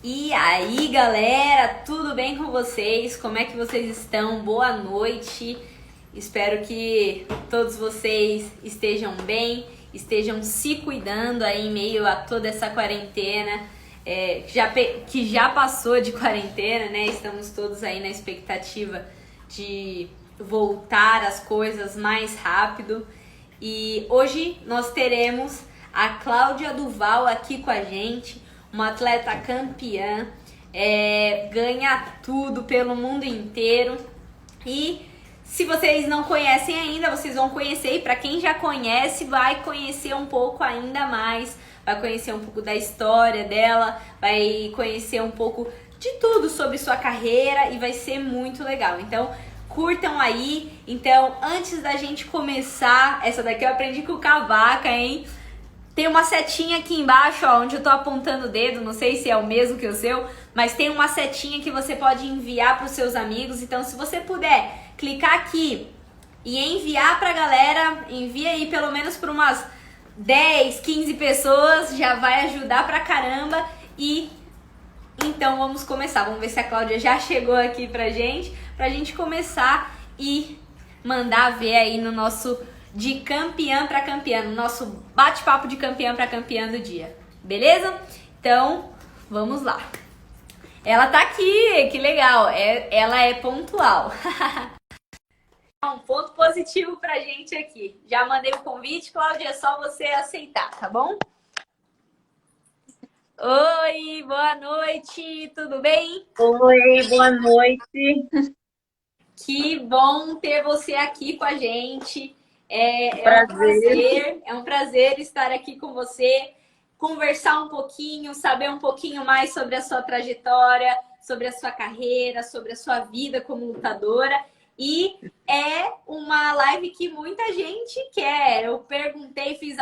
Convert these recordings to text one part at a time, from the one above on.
E aí, galera, tudo bem com vocês? Como é que vocês estão? Boa noite. Espero que todos vocês estejam bem, estejam se cuidando aí em meio a toda essa quarentena, que já passou de quarentena, né? Estamos todos aí na expectativa de voltar às coisas mais rápido. E hoje nós teremos a Cláudia Duval aqui com a gente, uma atleta campeã, ganha tudo pelo mundo inteiro. E se vocês não conhecem ainda, vocês vão conhecer. E para quem já conhece, vai conhecer um pouco ainda mais. Vai conhecer um pouco da história dela, vai conhecer um pouco de tudo sobre sua carreira e vai ser muito legal. Então, curtam aí. Então, antes da gente começar, essa daqui eu aprendi com o Cavaca, hein? Tem uma setinha aqui embaixo, ó, onde eu tô apontando o dedo, não sei se é o mesmo que o seu, mas tem uma setinha que você pode enviar para os seus amigos. Então, se você puder clicar aqui e enviar pra galera, envia aí pelo menos para umas 10, 15 pessoas, já vai ajudar pra caramba. E então vamos começar. Vamos ver se a Cláudia já chegou aqui pra gente começar e mandar ver aí no nosso de campeã para campeã, no nosso bate-papo de campeã para campeã do dia. Beleza? Então, vamos lá. Ela tá aqui, que legal. Ela é pontual. Um ponto positivo pra gente aqui. Já mandei o convite, Cláudia, é só você aceitar, tá bom? Oi, boa noite, tudo bem? Oi, boa noite. Que bom ter você aqui com a gente. Prazer. É um prazer estar aqui com você, conversar um pouquinho, saber um pouquinho mais sobre a sua trajetória, sobre a sua carreira, sobre a sua vida como lutadora. E é uma live que muita gente quer. Eu perguntei, fiz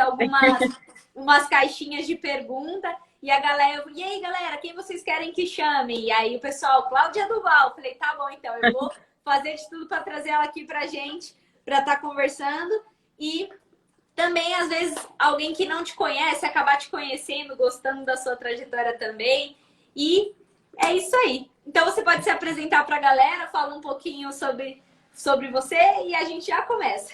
umas caixinhas de pergunta e a galera, e aí, galera, quem vocês querem que chame? E aí o pessoal, Cláudia Duval. Falei, tá bom, então eu vou fazer de tudo para trazer ela aqui pra gente, para estar conversando. E também, às vezes, alguém que não te conhece, acabar te conhecendo, gostando da sua trajetória também. E é isso aí. Então, você pode se apresentar para a galera, falar um pouquinho sobre você e a gente já começa.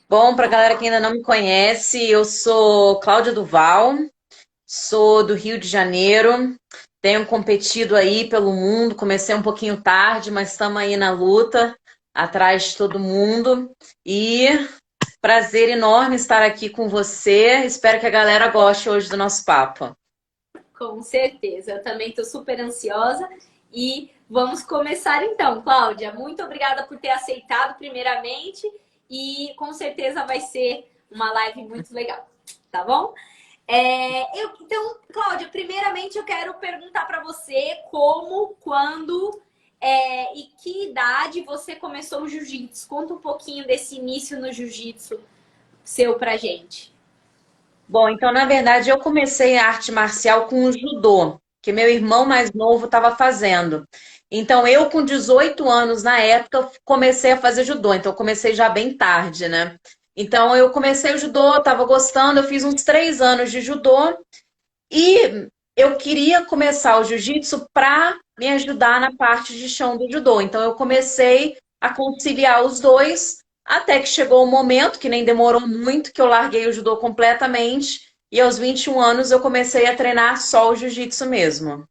Bom, para a galera que ainda não me conhece, eu sou Cláudia Duval, sou do Rio de Janeiro, tenho competido aí pelo mundo, comecei um pouquinho tarde, mas estamos aí na luta, atrás de todo mundo. E prazer enorme estar aqui com você, espero que a galera goste hoje do nosso papo. Com certeza. Eu também estou super ansiosa e vamos começar então, Cláudia. Muito obrigada por ter aceitado primeiramente e com certeza vai ser uma live muito legal, tá bom? Então, Cláudia, primeiramente eu quero perguntar para você como, quando e que idade você começou o jiu-jitsu. Conta um pouquinho desse início no jiu-jitsu seu pra gente. Bom, então, na verdade, eu comecei a arte marcial com o judô, que meu irmão mais novo estava fazendo. Então, eu com 18 anos, na época, comecei a fazer judô. Então, eu comecei já bem tarde, né? Então, eu comecei o judô, estava gostando, eu fiz uns 3 anos de judô e eu queria começar o jiu-jitsu para me ajudar na parte de chão do judô. Então, eu comecei a conciliar os dois, até que chegou o momento, que nem demorou muito, que eu larguei o judô completamente. E aos 21 anos eu comecei a treinar só o jiu-jitsu mesmo.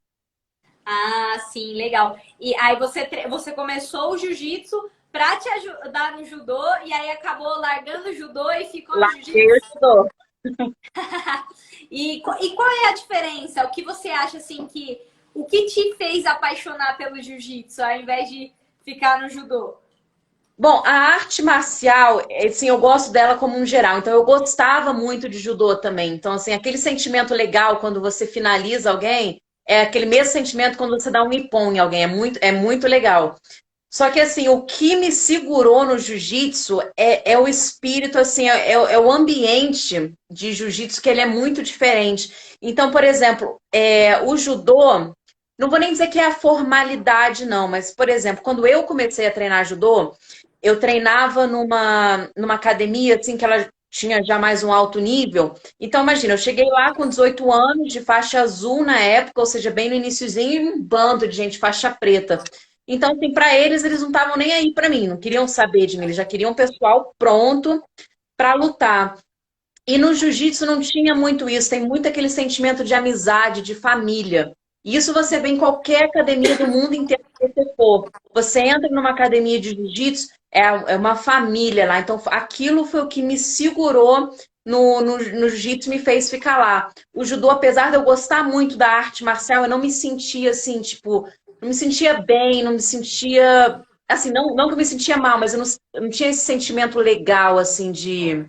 Ah, sim, legal. E aí você começou o jiu-jitsu pra te ajudar no judô e aí acabou largando o judô e ficou no Larguei o jiu-jitsu? judô. E qual é a diferença? O que você acha assim que o que te fez apaixonar pelo jiu-jitsu ao invés de ficar no judô? Bom, a arte marcial, assim, eu gosto dela como um geral. Então, eu gostava muito de judô também. Então, assim, aquele sentimento legal quando você finaliza alguém, é aquele mesmo sentimento quando você dá um ippon em alguém. É muito legal. Só que, assim, o que me segurou no jiu-jitsu é o espírito, assim, é o ambiente de jiu-jitsu, que ele é muito diferente. Então, por exemplo, o judô, não vou nem dizer que é a formalidade, não, mas, por exemplo, quando eu comecei a treinar judô, eu treinava numa academia, assim, que ela tinha já mais um alto nível. Então, imagina, eu cheguei lá com 18 anos, de faixa azul na época, ou seja, bem no iniciozinho, e um bando de gente faixa preta. Então, assim, para eles não estavam nem aí para mim, não queriam saber de mim, eles já queriam um pessoal pronto para lutar. E no jiu-jitsu não tinha muito isso, tem muito aquele sentimento de amizade, de família. E isso você vê em qualquer academia do mundo inteiro que você for. Você entra numa academia de jiu-jitsu, é uma família lá. Então, aquilo foi o que me segurou no jiu-jitsu, me fez ficar lá. O judô, apesar de eu gostar muito da arte marcial, eu não me sentia assim, tipo, não me sentia bem, não me sentia. Assim, não que eu me sentia mal, mas eu não tinha esse sentimento legal, assim, de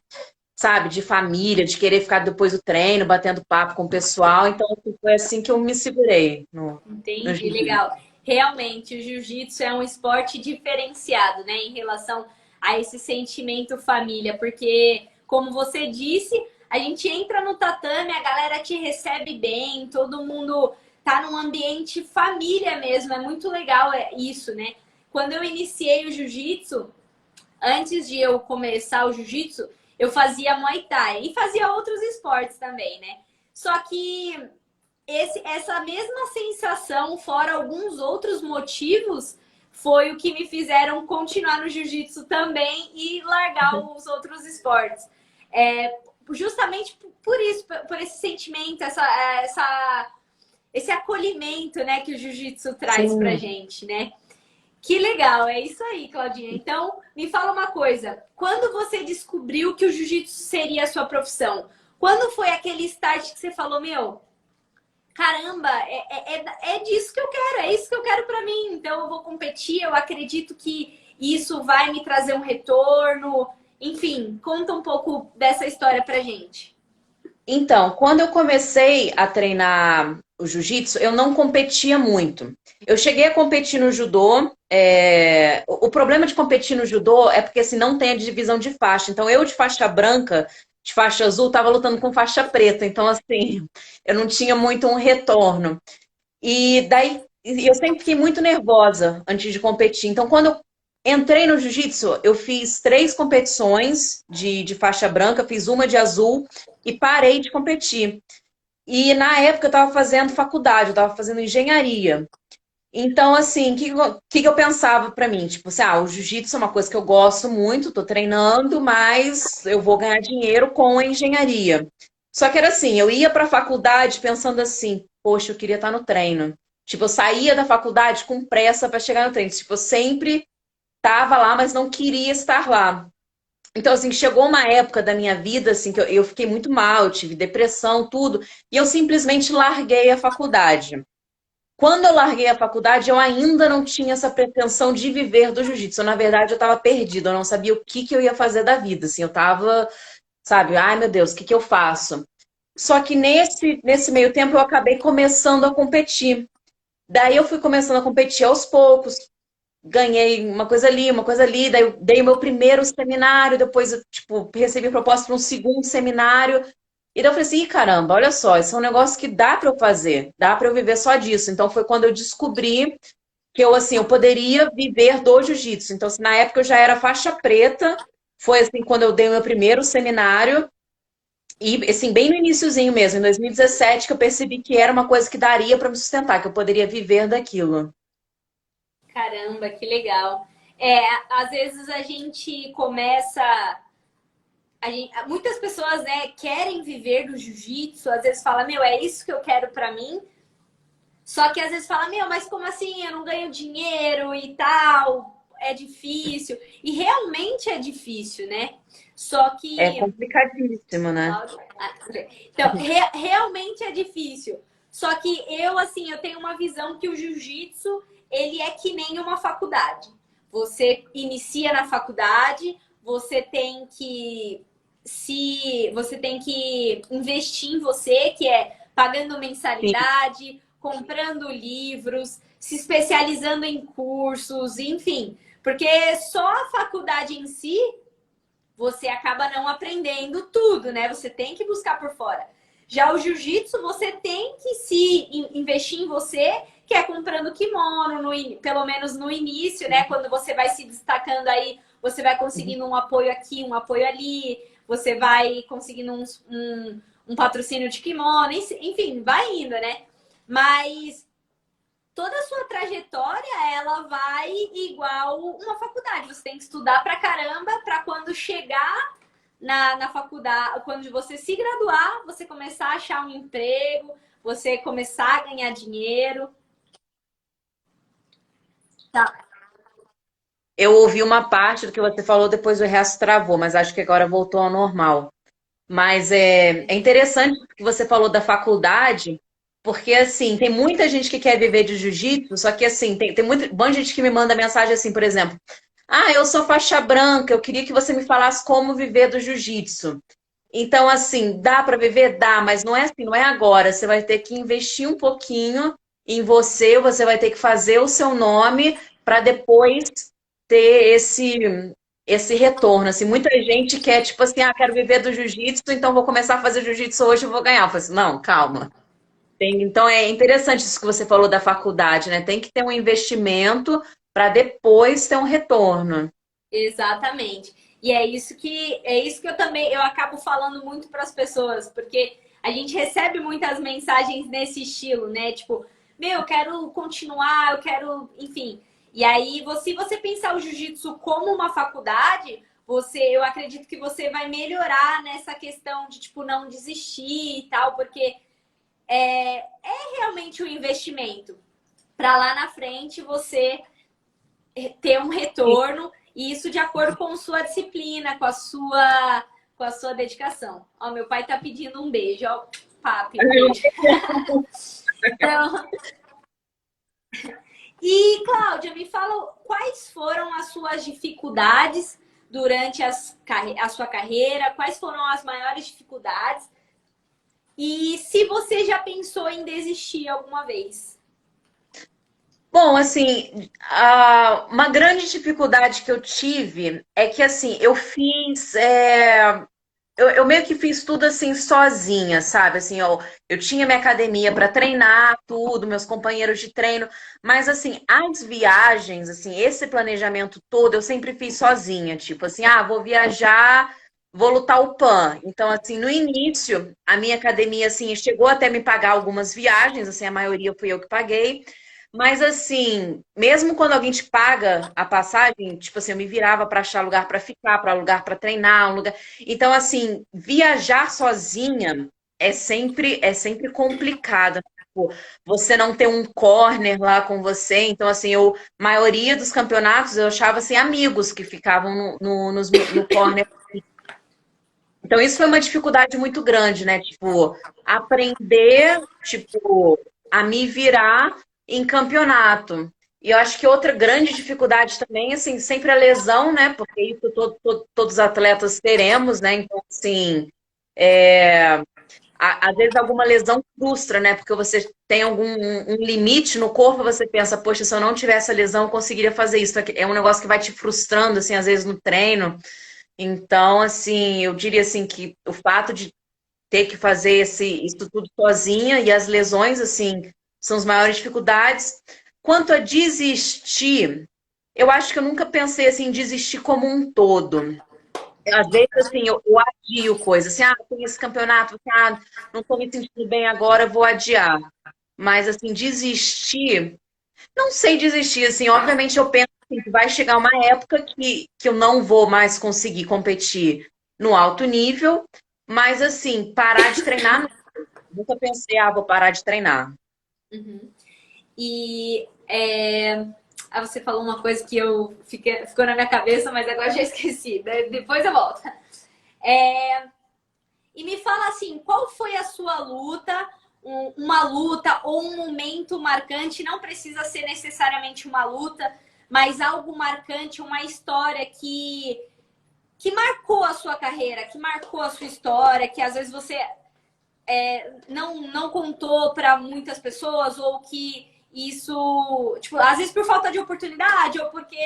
sabe, de família, de querer ficar depois do treino, batendo papo com o pessoal. Então, assim, foi assim que eu me segurei no Entendi, jiu-jitsu. legal. Realmente, o jiu-jitsu é um esporte diferenciado, né, em relação a esse sentimento família, porque, como você disse, a gente entra no tatame, a galera te recebe bem, todo mundo tá num ambiente família mesmo, é muito legal isso, né? Quando eu iniciei o jiu-jitsu, antes de eu começar o jiu-jitsu, eu fazia Muay Thai e fazia outros esportes também, né? Só que essa mesma sensação, fora alguns outros motivos, foi o que me fizeram continuar no jiu-jitsu também e largar os outros esportes. É, justamente por isso, por esse sentimento, esse acolhimento, né, que o jiu-jitsu traz pra Sim. gente, né? Que legal, é isso aí, Claudinha. Então, me fala uma coisa. Quando você descobriu que o jiu-jitsu seria a sua profissão? Quando foi aquele start que você falou, meu, caramba, é disso que eu quero, é isso que eu quero pra mim. Então, eu vou competir, eu acredito que isso vai me trazer um retorno. Enfim, conta um pouco dessa história pra gente. Então, quando eu comecei a treinar o jiu-jitsu, eu não competia muito. Eu cheguei a competir no judô. O problema de competir no judô é porque assim, não tem a divisão de faixa. Então, eu de faixa branca, de faixa azul, estava lutando com faixa preta. Então, assim, eu não tinha muito um retorno. E daí eu sempre fiquei muito nervosa antes de competir. Então, quando eu entrei no jiu-jitsu, eu fiz 3 competições de faixa branca, fiz uma de azul e parei de competir. E na época eu estava fazendo faculdade, eu estava fazendo engenharia. Então, assim, o que eu pensava pra mim? Tipo assim, o jiu-jitsu é uma coisa que eu gosto muito, tô treinando, mas eu vou ganhar dinheiro com a engenharia. Só que era assim, eu ia pra faculdade pensando assim, poxa, eu queria estar no treino. Tipo, eu saía da faculdade com pressa pra chegar no treino. Tipo, eu sempre tava lá, mas não queria estar lá. Então, assim, chegou uma época da minha vida, assim, que eu fiquei muito mal, eu tive depressão, tudo, e eu simplesmente larguei a faculdade. Quando eu larguei a faculdade, eu ainda não tinha essa pretensão de viver do jiu-jitsu. Na verdade, eu estava perdida, eu não sabia o que eu ia fazer da vida. Assim, eu estava, sabe, ai meu Deus, o que eu faço? Só que nesse meio tempo eu acabei começando a competir. Daí eu fui começando a competir aos poucos, ganhei uma coisa ali, daí eu dei o meu primeiro seminário, depois eu, tipo, recebi proposta para um segundo seminário. E daí eu falei assim, "Ih, caramba, olha só, isso é um negócio que dá para eu fazer, dá para eu viver só disso." Então foi quando eu descobri que eu assim, eu poderia viver do jiu-jitsu. Então, assim, na época eu já era faixa preta, foi assim quando eu dei o meu primeiro seminário e assim, bem no iniciozinho mesmo, em 2017, que eu percebi que era uma coisa que daria para me sustentar, que eu poderia viver daquilo. Caramba, que legal. É, às vezes a gente começa. Muitas pessoas, né, querem viver do jiu-jitsu, às vezes fala, meu, é isso que eu quero pra mim. Só que às vezes fala, meu, mas como assim? Eu não ganho dinheiro e tal, é difícil. E realmente é difícil, né? Só É que complicadíssimo, né? então, realmente é difícil. Só que eu, assim, eu tenho uma visão que o jiu-jitsu, ele é que nem uma faculdade. Você inicia na faculdade, você tem que investir em você, que é pagando Sim, mensalidade, comprando livros, se especializando em cursos, enfim. Porque só a faculdade em si você acaba não aprendendo tudo, né? Você tem que buscar por fora. Já o jiu-jitsu, você tem que se investir em você, que é comprando kimono, pelo menos no início, né? Quando você vai se destacando aí, você vai conseguindo um apoio aqui, um apoio ali, você vai conseguindo um patrocínio de kimono, enfim, vai indo, né? Mas toda a sua trajetória, ela vai igual uma faculdade. Você tem que estudar pra caramba pra quando chegar na faculdade, quando você se graduar, você começar a achar um emprego, você começar a ganhar dinheiro. Tá. Eu ouvi uma parte do que você falou, depois o resto travou, mas acho que agora voltou ao normal. Mas é interessante que você falou da faculdade, porque assim, tem muita gente que quer viver de jiu-jitsu, só que assim, tem muito, um monte de gente que me manda mensagem assim, por exemplo, ah, eu sou faixa branca, eu queria que você me falasse como viver do jiu-jitsu. Então, assim, dá para viver? Dá, mas não é assim, não é agora. Você vai ter que investir um pouquinho em você, você vai ter que fazer o seu nome para depois ter esse retorno. Assim, muita gente quer, tipo assim, ah, quero viver do jiu-jitsu, então vou começar a fazer jiu-jitsu hoje e vou ganhar. Eu falo assim, não, calma. Então é interessante isso que você falou da faculdade, né? Tem que ter um investimento para depois ter um retorno. Exatamente. E é isso que eu acabo falando muito para as pessoas, porque a gente recebe muitas mensagens nesse estilo, né? Tipo, meu, eu quero continuar, eu quero, enfim. E aí, se você pensar o jiu-jitsu como uma faculdade, eu acredito que você vai melhorar nessa questão de tipo não desistir e tal, porque é realmente um investimento para lá na frente você ter um retorno, e isso de acordo com sua disciplina, com a sua dedicação. Ó, meu pai tá pedindo um beijo, ó, papi, um beijo. Então, e Cláudia, me fala quais foram as suas dificuldades durante a sua carreira, quais foram as maiores dificuldades e se você já pensou em desistir alguma vez. Bom, assim, uma grande dificuldade que eu tive é que, assim, eu meio que fiz tudo assim sozinha, sabe? Assim, eu tinha minha academia para treinar, tudo, meus companheiros de treino, mas assim, as viagens, assim, esse planejamento todo eu sempre fiz sozinha, tipo assim, ah, vou viajar, vou lutar o PAN. Então, assim, no início, a minha academia assim chegou até me pagar algumas viagens, assim, a maioria fui eu que paguei. Mas assim, mesmo quando alguém te paga a passagem, tipo assim, eu me virava para achar lugar para ficar, para lugar para treinar, um lugar. Então, assim, viajar sozinha é sempre complicado. Tipo, você não ter um corner lá com você. Então, assim, maioria dos campeonatos eu achava assim, amigos que ficavam no corner. Então, isso foi uma dificuldade muito grande, né? Tipo, aprender, tipo, a me virar em campeonato. E eu acho que outra grande dificuldade também, assim, sempre a lesão, né? Porque isso todos os atletas teremos, né? Então, assim, às vezes alguma lesão frustra, né? Porque você tem um limite no corpo, você pensa, poxa, se eu não tivesse a lesão, eu conseguiria fazer isso. É um negócio que vai te frustrando, assim, às vezes no treino. Então, assim, eu diria assim que o fato de ter que fazer isso tudo sozinha e as lesões, assim, são as maiores dificuldades. Quanto a desistir, eu acho que eu nunca pensei assim, em desistir como um todo. Às vezes, assim, eu adio coisas, assim, ah, tem esse campeonato, ah, não estou me sentindo bem agora, vou adiar. Mas, assim, desistir, não sei desistir, assim, obviamente eu penso assim, que vai chegar uma época que eu não vou mais conseguir competir no alto nível, mas, assim, parar de treinar, nunca pensei, ah, vou parar de treinar. Uhum. E você falou uma coisa que ficou na minha cabeça, mas agora já esqueci. Depois eu volto. E me fala assim, qual foi a sua luta, uma luta ou um momento marcante? Não precisa ser necessariamente uma luta, mas algo marcante, uma história que marcou a sua carreira, que marcou a sua história, que às vezes você não contou para muitas pessoas, ou que isso, tipo, às vezes por falta de oportunidade, ou porque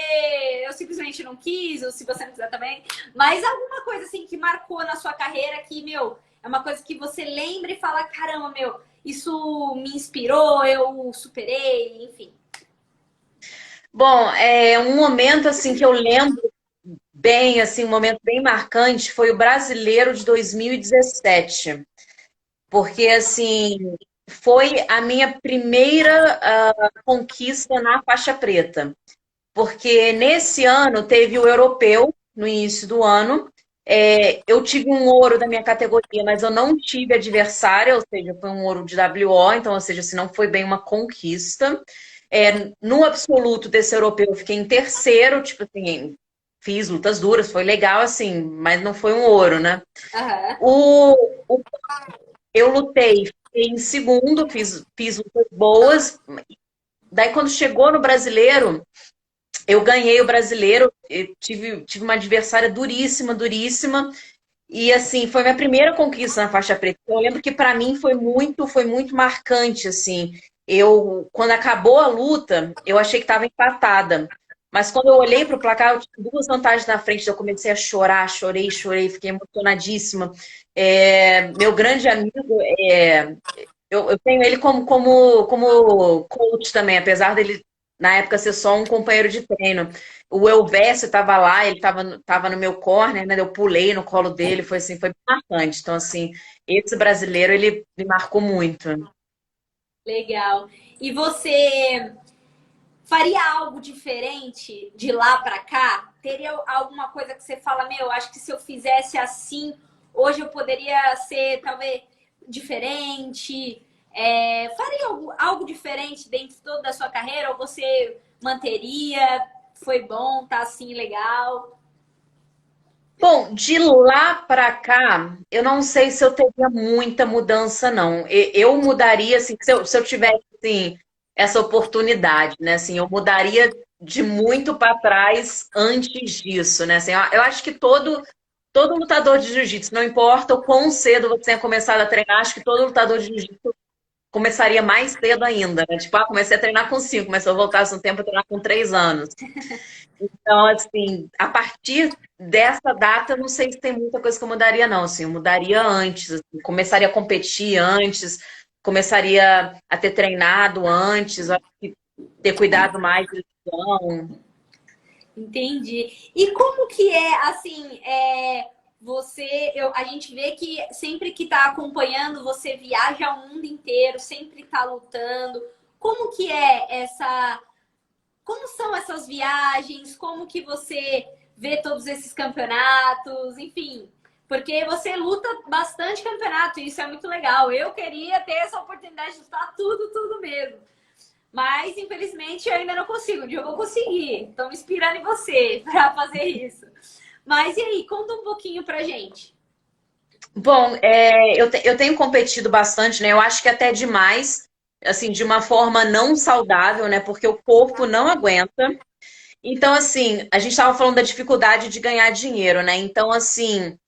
eu simplesmente não quis, ou se você não quiser também, mas alguma coisa assim que marcou na sua carreira que, meu, é uma coisa que você lembra e fala, caramba, meu, isso me inspirou, eu superei, enfim. Bom, é um momento, assim, que eu lembro bem, assim, um momento bem marcante foi o Brasileiro de 2017. Porque, assim, foi a minha primeira conquista na faixa preta. Porque nesse ano teve o europeu, no início do ano. Eu tive um ouro da minha categoria, mas eu não tive adversária, ou seja, foi um ouro de WO, então, ou seja, assim, não foi bem uma conquista. No absoluto desse europeu, eu fiquei em terceiro, tipo assim, fiz lutas duras, foi legal, assim, mas não foi um ouro, né? Aham. O, eu lutei, fiquei em segundo, fiz lutas boas. Daí, quando chegou no brasileiro, eu ganhei o brasileiro, eu tive uma adversária duríssima, duríssima. E assim, foi minha primeira conquista na faixa preta. Eu lembro que para mim foi muito marcante, assim. Quando acabou a luta, eu achei que estava empatada. Mas quando eu olhei para o placar, eu tinha duas vantagens na frente. Eu comecei a chorar, chorei, chorei, fiquei emocionadíssima. Meu grande amigo, eu tenho ele como coach também, apesar dele, na época, ser só um companheiro de treino. O Elvésio estava lá, ele estava no meu corner, né? Eu pulei no colo dele, foi assim, foi marcante. Então, assim, esse brasileiro, ele me marcou muito. Legal. E você faria algo diferente de lá para cá? Teria alguma coisa que você fala, meu, acho que se eu fizesse assim, hoje eu poderia ser talvez diferente? Faria algo diferente dentro de toda a sua carreira? Ou você manteria? Foi bom, tá assim, legal? Bom, de lá para cá, eu não sei se eu teria muita mudança, não. Eu mudaria, assim, se eu tivesse, assim, essa oportunidade, né? Assim, eu mudaria de muito para trás antes disso, né? Assim, eu acho que todo lutador de jiu-jitsu, não importa o quão cedo você tenha começado a treinar, acho que todo lutador de jiu-jitsu começaria mais cedo ainda, né? Tipo, comecei a treinar com 5, mas se eu voltasse um tempo, eu treinar com 3 anos. Então, assim, a partir dessa data, eu não sei se tem muita coisa que eu mudaria, não. Assim, eu mudaria antes, assim, começaria a competir antes, começaria a ter treinado antes, acho que ter cuidado mais de lesão. Entendi. E como que é, assim, a gente vê que sempre que tá acompanhando, você viaja o mundo inteiro, sempre tá lutando. Como que é como são essas viagens? Como que você vê todos esses campeonatos? Enfim, porque você luta bastante campeonato, e isso é muito legal. Eu queria ter essa oportunidade de lutar tudo, tudo mesmo. Mas, infelizmente, eu ainda não consigo. Um dia eu vou conseguir. Estou me inspirando em você para fazer isso. Mas e aí, conta um pouquinho pra gente. Bom, eu tenho competido bastante, né? Eu acho que até demais, assim, de uma forma não saudável, né? Porque o corpo não aguenta. Então, assim, a gente estava falando da dificuldade de ganhar dinheiro, né? Então, assim,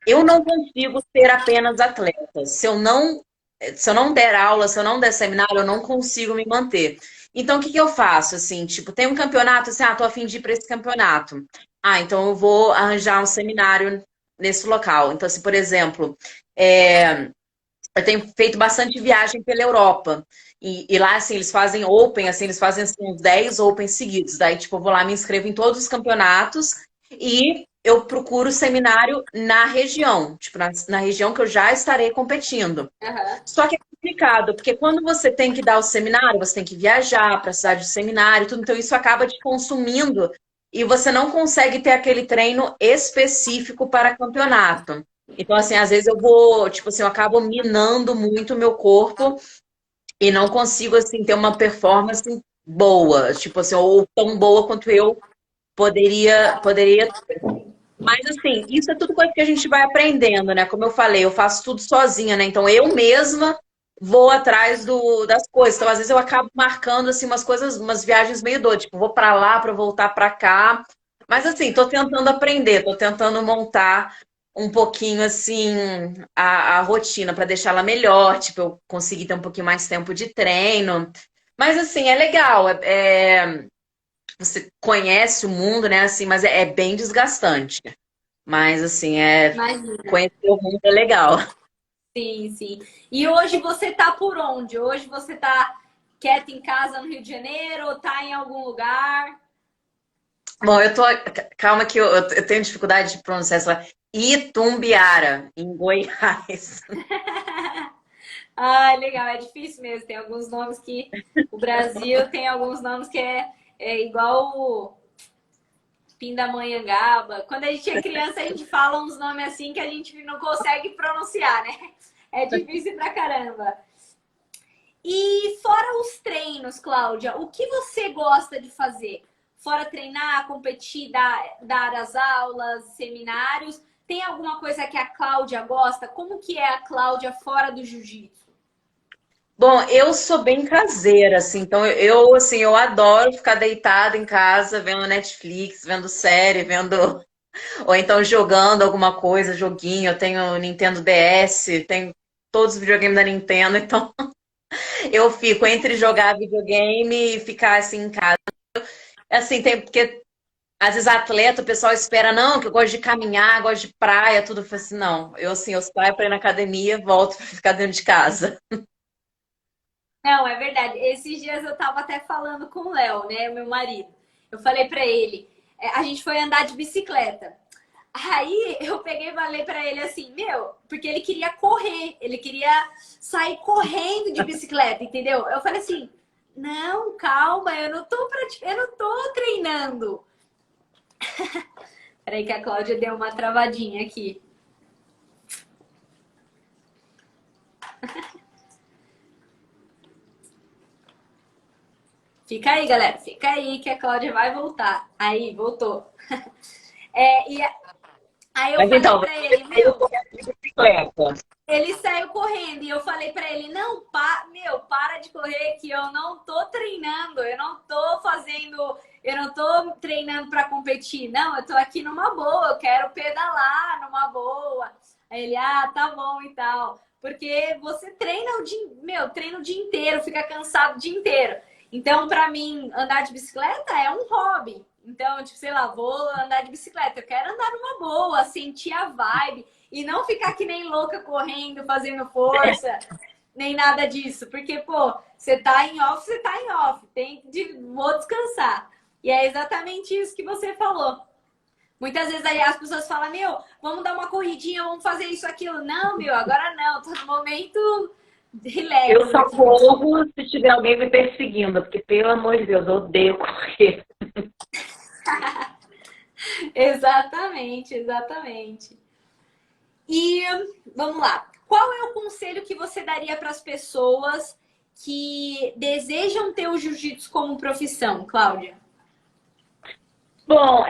eu não consigo ser apenas atleta. Se eu não der aula, se eu não der seminário, eu não consigo me manter. Então, o que que eu faço? Assim, tipo, tem um campeonato, assim, tô a fim de ir para esse campeonato. Ah, então eu vou arranjar um seminário nesse local. Então, assim, por exemplo, eu tenho feito bastante viagem pela Europa. E lá, assim, eles fazem open, assim, eles fazem assim, uns 10 open seguidos. Daí, tipo, eu vou lá, me inscrevo em todos os campeonatos e eu procuro seminário na região, tipo, na região que eu já estarei competindo. Aham. Só que é complicado, porque quando você tem que dar o seminário, você tem que viajar para a cidade do seminário, tudo, então isso acaba te consumindo e você não consegue ter aquele treino específico para campeonato. Então, assim, às vezes eu vou, tipo assim, eu acabo minando muito o meu corpo e não consigo, assim, ter uma performance boa, tipo assim, ou tão boa quanto eu poderia. Mas, assim, isso é tudo coisa que a gente vai aprendendo, né? Como eu falei, eu faço tudo sozinha, né? Então, eu mesma vou atrás das coisas. Então, às vezes eu acabo marcando, assim, umas coisas, umas viagens meio doidas, tipo, vou pra lá para voltar pra cá. Mas, assim, tô tentando aprender, tô tentando montar um pouquinho, assim, a rotina para deixá-la melhor, tipo, eu conseguir ter um pouquinho mais tempo de treino. Mas, assim, é legal, você conhece o mundo, né? Assim, mas é bem desgastante. Mas, assim, Imagina. conhecer o mundo é legal. Sim, sim. E hoje você tá por onde? Hoje você tá quieta em casa no Rio de Janeiro ou tá em algum lugar? Bom, eu tô. Calma que eu tenho dificuldade de pronunciar essa. Itumbiara, em Goiás. Ah, legal, é difícil mesmo. Tem alguns nomes que o Brasil tem alguns nomes que é igual o Pindamonhangaba. Quando a gente é criança, a gente fala uns nomes assim que a gente não consegue pronunciar, né? É difícil pra caramba. E fora os treinos, Cláudia, o que você gosta de fazer? Fora treinar, competir, dar as aulas, seminários, tem alguma coisa que a Cláudia gosta? Como que é a Cláudia fora do jiu-jitsu? Bom, eu sou bem caseira, assim, então assim, eu adoro ficar deitada em casa, vendo Netflix, vendo série, vendo, ou então jogando alguma coisa, joguinho. Eu tenho Nintendo DS, tenho todos os videogames da Nintendo, então eu fico entre jogar videogame e ficar assim em casa. Assim, tem porque às vezes atleta, o pessoal espera, não, que eu gosto de caminhar, gosto de praia, tudo. Eu falo assim, não, eu assim, eu saio para ir na academia, volto para ficar dentro de casa. Não, é verdade. Esses dias eu tava até falando com o Léo, né, meu marido. Eu falei pra ele, a gente foi andar de bicicleta. Aí eu peguei e falei pra ele assim, meu, porque ele queria correr, ele queria sair correndo de bicicleta, entendeu? Eu falei assim, não, calma, eu não tô treinando. Peraí que a Cláudia deu uma travadinha aqui. Fica aí, galera, fica aí que a Cláudia vai voltar. Aí, voltou. E aí eu Mas falei então, pra ele, eu meu, corro de bicicleta. ele saiu correndo e eu falei pra ele: não, meu, para de correr, que eu não tô treinando, eu não tô treinando pra competir, não, eu tô aqui numa boa, eu quero pedalar numa boa. Aí ele, tá bom e tal. Porque você treina treina o dia inteiro, fica cansado o dia inteiro. Então, pra mim, andar de bicicleta é um hobby. Então, tipo, sei lá, vou andar de bicicleta, eu quero andar numa boa, sentir a vibe. E não ficar que nem louca correndo, fazendo força, nem nada disso. Porque, pô, você tá em off, você tá em off. Vou descansar. E é exatamente isso que você falou. Muitas vezes aí as pessoas falam, meu, vamos dar uma corridinha, vamos fazer isso, aquilo. Não, meu, agora não. Tô no momento Eu relax só aqui. corro se tiver alguém me perseguindo, porque, pelo amor de Deus, eu odeio correr. Exatamente, exatamente. E vamos lá. Qual é o conselho que você daria para as pessoas que desejam ter o jiu-jitsu como profissão, Cláudia? Bom,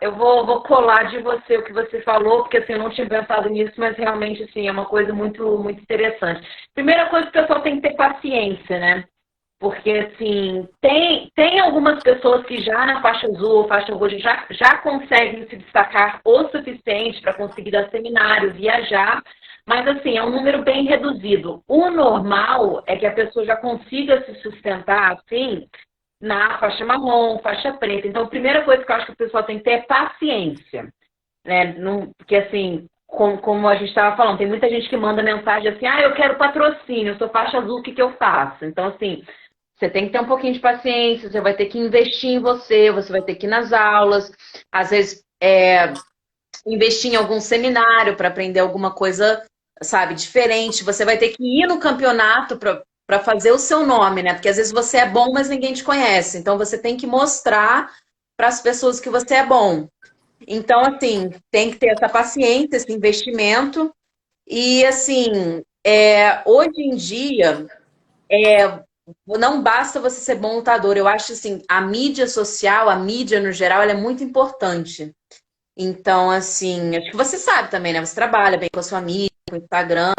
eu vou colar de você o que você falou, porque assim, eu não tinha pensado nisso, mas realmente assim, é uma coisa muito, muito interessante. Primeira coisa, que o pessoal tem que ter paciência, né? Porque, assim, tem algumas pessoas que já na faixa azul ou faixa roxa já conseguem se destacar o suficiente para conseguir dar seminário, viajar, mas, assim, é um número bem reduzido. O normal é que a pessoa já consiga se sustentar, assim, na faixa marrom, faixa preta. Então, a primeira coisa que eu acho que o pessoal tem que ter é paciência, né? Porque, assim, como a gente estava falando, tem muita gente que manda mensagem assim, eu quero patrocínio, eu sou faixa azul, o que eu faço? Então, assim, você tem que ter um pouquinho de paciência, você vai ter que investir em você vai ter que ir nas aulas, às vezes investir em algum seminário para aprender alguma coisa, sabe, diferente. Você vai ter que ir no campeonato para fazer o seu nome, né? Porque às vezes você é bom, mas ninguém te conhece. Então você tem que mostrar para as pessoas que você é bom. Então, assim, tem que ter essa paciência, esse investimento. E, assim, hoje em dia, não basta você ser bom lutador. Eu acho, assim, a mídia social, a mídia no geral, ela é muito importante. Então, assim, acho que você sabe também, né? Você trabalha bem com a sua mídia, com o Instagram.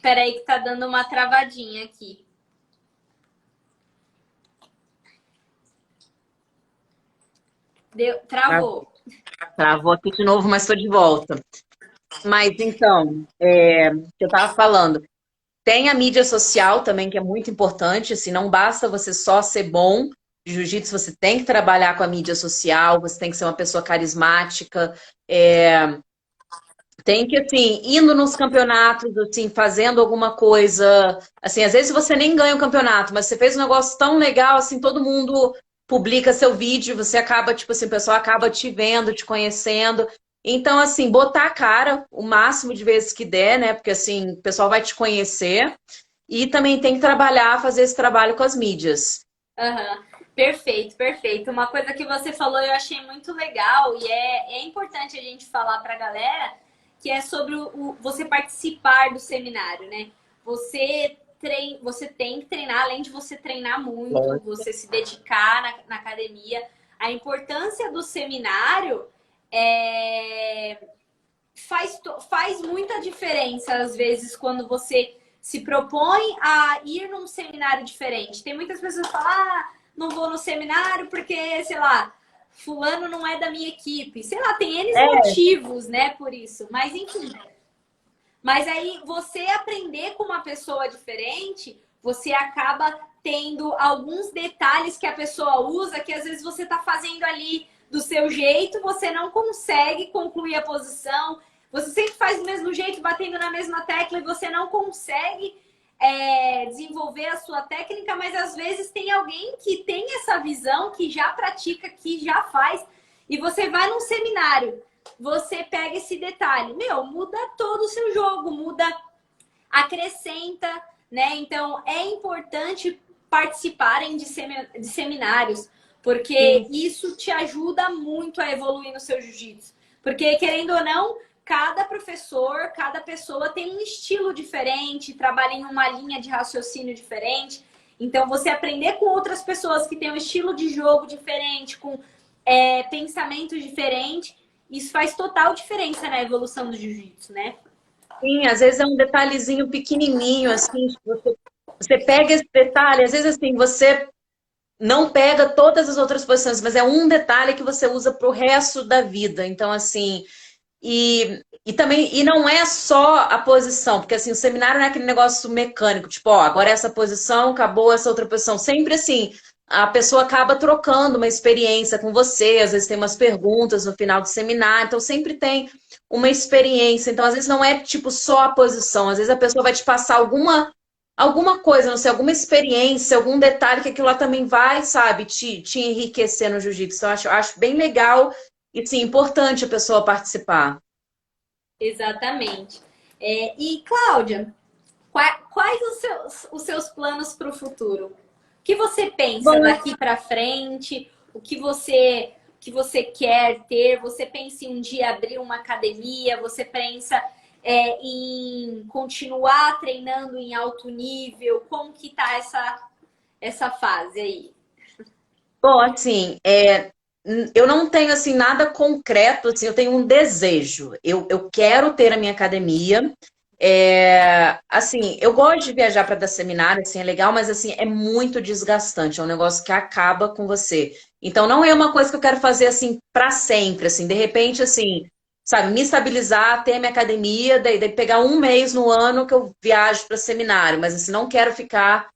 Peraí que tá dando uma travadinha aqui. Travou. Travou aqui de novo, mas estou de volta. Mas, então, que eu estava falando. Tem a mídia social também, que é muito importante. Assim, não basta você só ser bom de jiu-jitsu, você tem que trabalhar com a mídia social, você tem que ser uma pessoa carismática. Tem que, assim, indo nos campeonatos, assim, fazendo alguma coisa. Assim, às vezes você nem ganha o campeonato, mas você fez um negócio tão legal, assim, todo mundo publica seu vídeo, você acaba, tipo assim, o pessoal acaba te vendo, te conhecendo. Então, assim, botar a cara o máximo de vezes que der, né? Porque, assim, o pessoal vai te conhecer. E também tem que trabalhar, fazer esse trabalho com as mídias. Aham. Perfeito, perfeito. Uma coisa que você falou eu achei muito legal e é importante a gente falar para a galera que é sobre você participar do seminário, né? Você tem que treinar, além de você treinar muito, você se dedicar na academia. A importância do seminário é, faz muita diferença, às vezes, quando você se propõe a ir num seminário diferente. Tem muitas pessoas que falam, ah, não vou no seminário porque, sei lá, fulano não é da minha equipe. Sei lá, tem N É, motivos, né, por isso. Mas, enfim. Mas aí, você aprender com uma pessoa diferente, você acaba tendo alguns detalhes que a pessoa usa que às vezes você está fazendo ali do seu jeito, você não consegue concluir a posição, você sempre faz do mesmo jeito, batendo na mesma tecla e você não consegue desenvolver a sua técnica, mas às vezes tem alguém que tem essa visão, que já pratica, que já faz, e você vai num seminário, você pega esse detalhe, meu, muda todo o seu jogo, muda, acrescenta, né? Então é importante participarem de seminários, porque sim. isso te ajuda muito a evoluir no seu jiu-jitsu. Porque, querendo ou não, cada professor, cada pessoa tem um estilo diferente, trabalha em uma linha de raciocínio diferente. Então, você aprender com outras pessoas que têm um estilo de jogo diferente, com pensamento diferente, isso faz total diferença na evolução do jiu-jitsu, né? Sim, às vezes é um detalhezinho pequenininho, assim, você pega esse detalhe, às vezes assim, você não pega todas as outras posições, mas é um detalhe que você usa para o resto da vida. Então, assim, e também, e não é só a posição, porque assim, o seminário não é aquele negócio mecânico, tipo, ó, agora essa posição, acabou essa outra posição. Sempre assim, a pessoa acaba trocando uma experiência com você, às vezes tem umas perguntas no final do seminário, então sempre tem uma experiência. Então, às vezes não é tipo só a posição, às vezes a pessoa vai te passar alguma coisa, não sei, alguma experiência, algum detalhe que aquilo lá também vai, sabe, te enriquecer no jiu-jitsu. Então, eu acho bem legal e sim, importante a pessoa participar. Exatamente. E, Cláudia, quais os seus planos para o futuro? O que você pensa Bom, daqui para frente? O que você quer ter? Você pensa em um dia abrir uma academia? Você pensa em continuar treinando em alto nível? Como que tá essa fase aí? bom, assim, eu não tenho assim nada concreto, assim, eu tenho um desejo. Eu quero ter a minha academia. Assim, eu gosto de viajar para dar seminário, assim, é legal, mas assim, é muito desgastante, é um negócio que acaba com você. Então não é uma coisa que eu quero fazer assim para sempre, assim, de repente assim, sabe, me estabilizar, ter a minha academia, daí pegar um mês no ano que eu viajo para seminário, mas assim, não quero ficar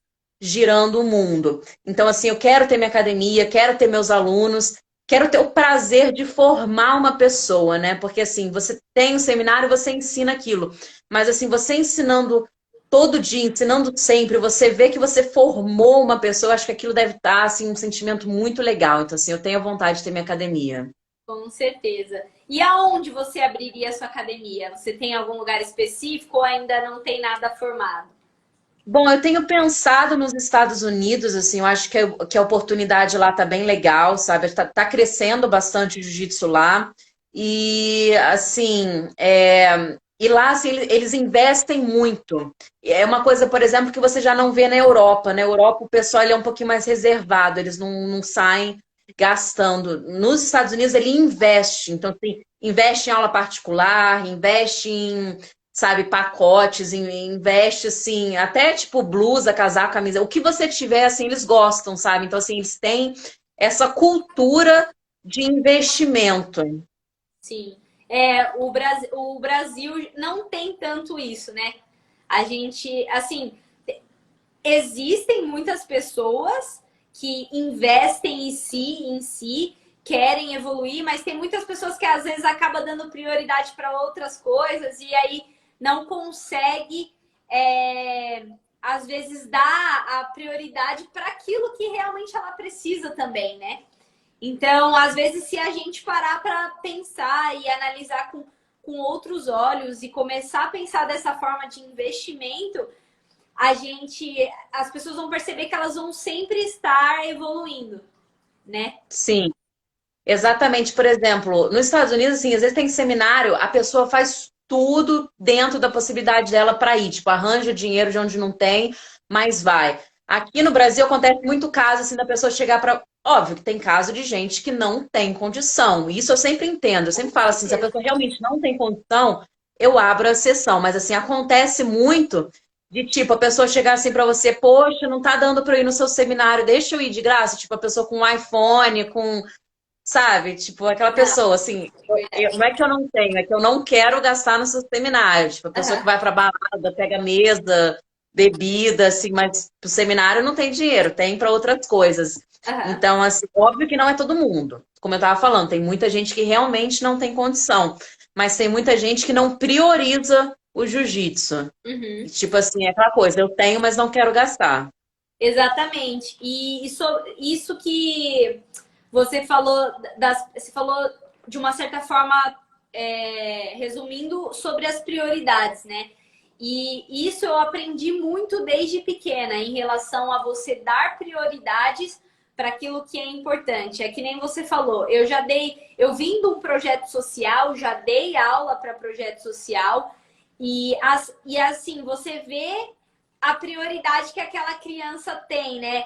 girando o mundo. Então assim, eu quero ter minha academia, quero ter meus alunos, quero ter o prazer de formar uma pessoa, né? Porque assim, você tem um seminário, você ensina aquilo. Mas assim, você ensinando todo dia, ensinando sempre, você vê que você formou uma pessoa, eu acho que aquilo deve estar assim um sentimento muito legal. Então assim, eu tenho vontade de ter minha academia. Com certeza. E aonde você abriria a sua academia? Você tem algum lugar específico ou ainda não tem nada formado? Bom, eu tenho pensado nos Estados Unidos, assim, eu acho que a oportunidade lá tá bem legal, sabe? Tá crescendo bastante o jiu-jitsu lá. E, assim, e lá, assim, eles investem muito. É uma coisa, por exemplo, que você já não vê na Europa. Na Europa, o pessoal ele é um pouquinho mais reservado, eles não saem gastando. Nos Estados Unidos, ele investe. Então, assim, investe em aula particular, investe em sabe, pacotes, investe assim, até tipo blusa, casaco, camisa, o que você tiver, assim, eles gostam, sabe? Então, assim, eles têm essa cultura de investimento. Sim. O Brasil não tem tanto isso, né? A gente, assim, existem muitas pessoas que investem em si, querem evoluir, mas tem muitas pessoas que às vezes acabam dando prioridade para outras coisas e aí não consegue, às vezes, dar a prioridade para aquilo que realmente ela precisa também, né? Então, às vezes, se a gente parar para pensar e analisar com outros olhos e começar a pensar dessa forma de investimento, as pessoas vão perceber que elas vão sempre estar evoluindo, né? Sim. Exatamente, por exemplo, nos Estados Unidos, assim, às vezes tem seminário, a pessoa faz tudo dentro da possibilidade dela para ir, tipo, arranja dinheiro de onde não tem, mas vai. Aqui no Brasil acontece muito caso assim da pessoa chegar para, óbvio que tem caso de gente que não tem condição. Isso eu sempre entendo, eu Com sempre falo assim, se a certeza. pessoa realmente não tem condição, eu abro a exceção, mas assim acontece muito de tipo a pessoa chegar assim para você, poxa, não tá dando para eu ir no seu seminário, deixa eu ir de graça, tipo a pessoa com um iPhone, com sabe? Tipo, aquela Não, pessoa, assim, verdade. não é que eu não tenho, é que eu não quero gastar no seu seminário. Tipo, a pessoa que Aham, vai pra balada, pega mesa, bebida, assim, mas pro seminário não tem dinheiro, tem para outras coisas. aham. Então, assim, óbvio que não é todo mundo. Como eu tava falando, tem muita gente que realmente não tem condição, mas tem muita gente que não prioriza o jiu-jitsu. E, Uhum. tipo assim, é aquela coisa, eu tenho, mas não quero gastar. Exatamente. E isso que você falou você falou de uma certa forma, resumindo sobre as prioridades, né? E isso eu aprendi muito desde pequena em relação a você dar prioridades para aquilo que é importante. É que nem você falou, eu vim de um projeto social, já dei aula para projeto social e assim, você vê a prioridade que aquela criança tem, né?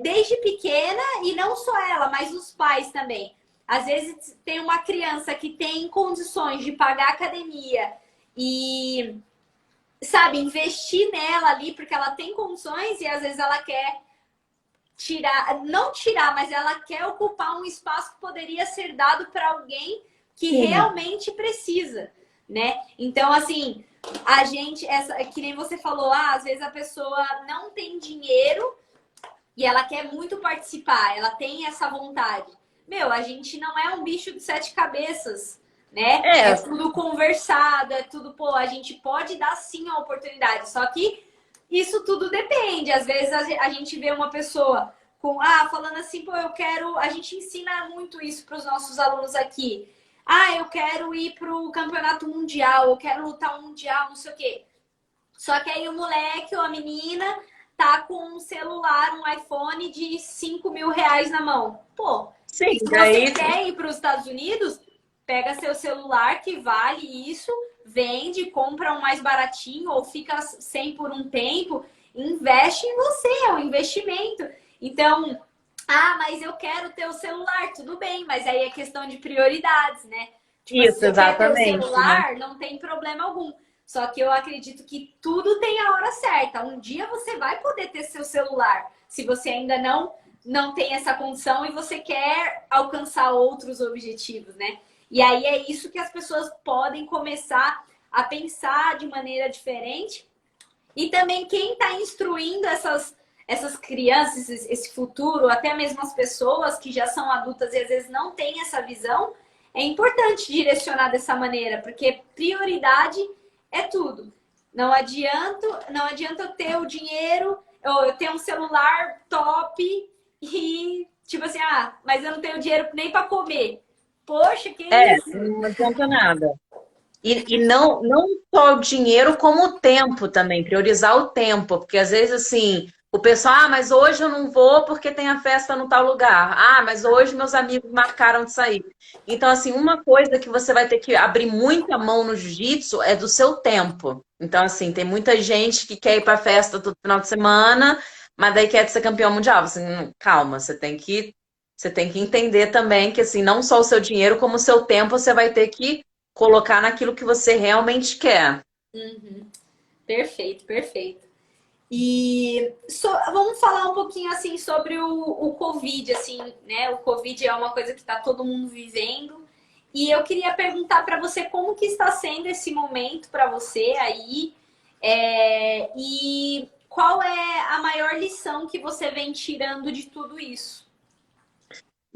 Desde pequena, e não só ela, mas os pais também. Às vezes tem uma criança que tem condições de pagar academia e, sabe, investir nela ali, porque ela tem condições e às vezes ela quer tirar, não tirar, mas ela quer ocupar um espaço que poderia ser dado para alguém que Sim. realmente precisa, né? Então, assim, a gente, que nem você falou, às vezes a pessoa não tem dinheiro e ela quer muito participar, ela tem essa vontade. Meu, a gente não é um bicho de sete cabeças, né? É É, tudo conversado, é tudo, pô, a gente pode dar sim a oportunidade, só que isso tudo depende. Às vezes a gente vê uma pessoa falando assim, pô, eu quero. A gente ensina muito isso para os nossos alunos aqui. Eu quero ir para o campeonato mundial, eu quero lutar um mundial, não sei o quê. Só que aí o moleque ou a menina tá com um celular, um iPhone de R$ 5.000 na mão. Pô, sim, se você daí quer ir para os Estados Unidos, pega seu celular que vale isso, vende, compra um mais baratinho ou fica sem por um tempo, investe em você, é um investimento. Então, mas eu quero ter o celular, tudo bem, mas aí é questão de prioridades, né? Tipo assim, isso, você quer ter o exatamente, né? celular, não tem problema algum. Só que eu acredito que tudo tem a hora certa. Um dia você vai poder ter seu celular, se você ainda não tem essa condição e você quer alcançar outros objetivos, né? E aí é isso que as pessoas podem começar a pensar de maneira diferente. E também quem está instruindo essas crianças, esse futuro, até mesmo as pessoas que já são adultas e às vezes não têm essa visão, é importante direcionar dessa maneira, porque prioridade é tudo. Não adianta eu ter o dinheiro, ou eu ter um celular top e tipo assim, mas eu não tenho dinheiro nem para comer. Poxa, que É, isso? não adianta nada. E não só o dinheiro, como o tempo também, priorizar o tempo, porque às vezes assim, o pessoal, mas hoje eu não vou porque tem a festa no tal lugar. Mas hoje meus amigos marcaram de sair. Então, assim, uma coisa que você vai ter que abrir muita mão no jiu-jitsu é do seu tempo. Então, assim, tem muita gente que quer ir pra festa todo final de semana, mas daí quer ser campeão mundial. Assim, calma, você tem que entender também que assim, não só o seu dinheiro, como o seu tempo você vai ter que colocar naquilo que você realmente quer. Uhum. Perfeito, perfeito. E vamos falar um pouquinho assim sobre o Covid, assim, né? O Covid é uma coisa que está todo mundo vivendo. E eu queria perguntar para você como que está sendo esse momento para você aí, e qual é a maior lição que você vem tirando de tudo isso?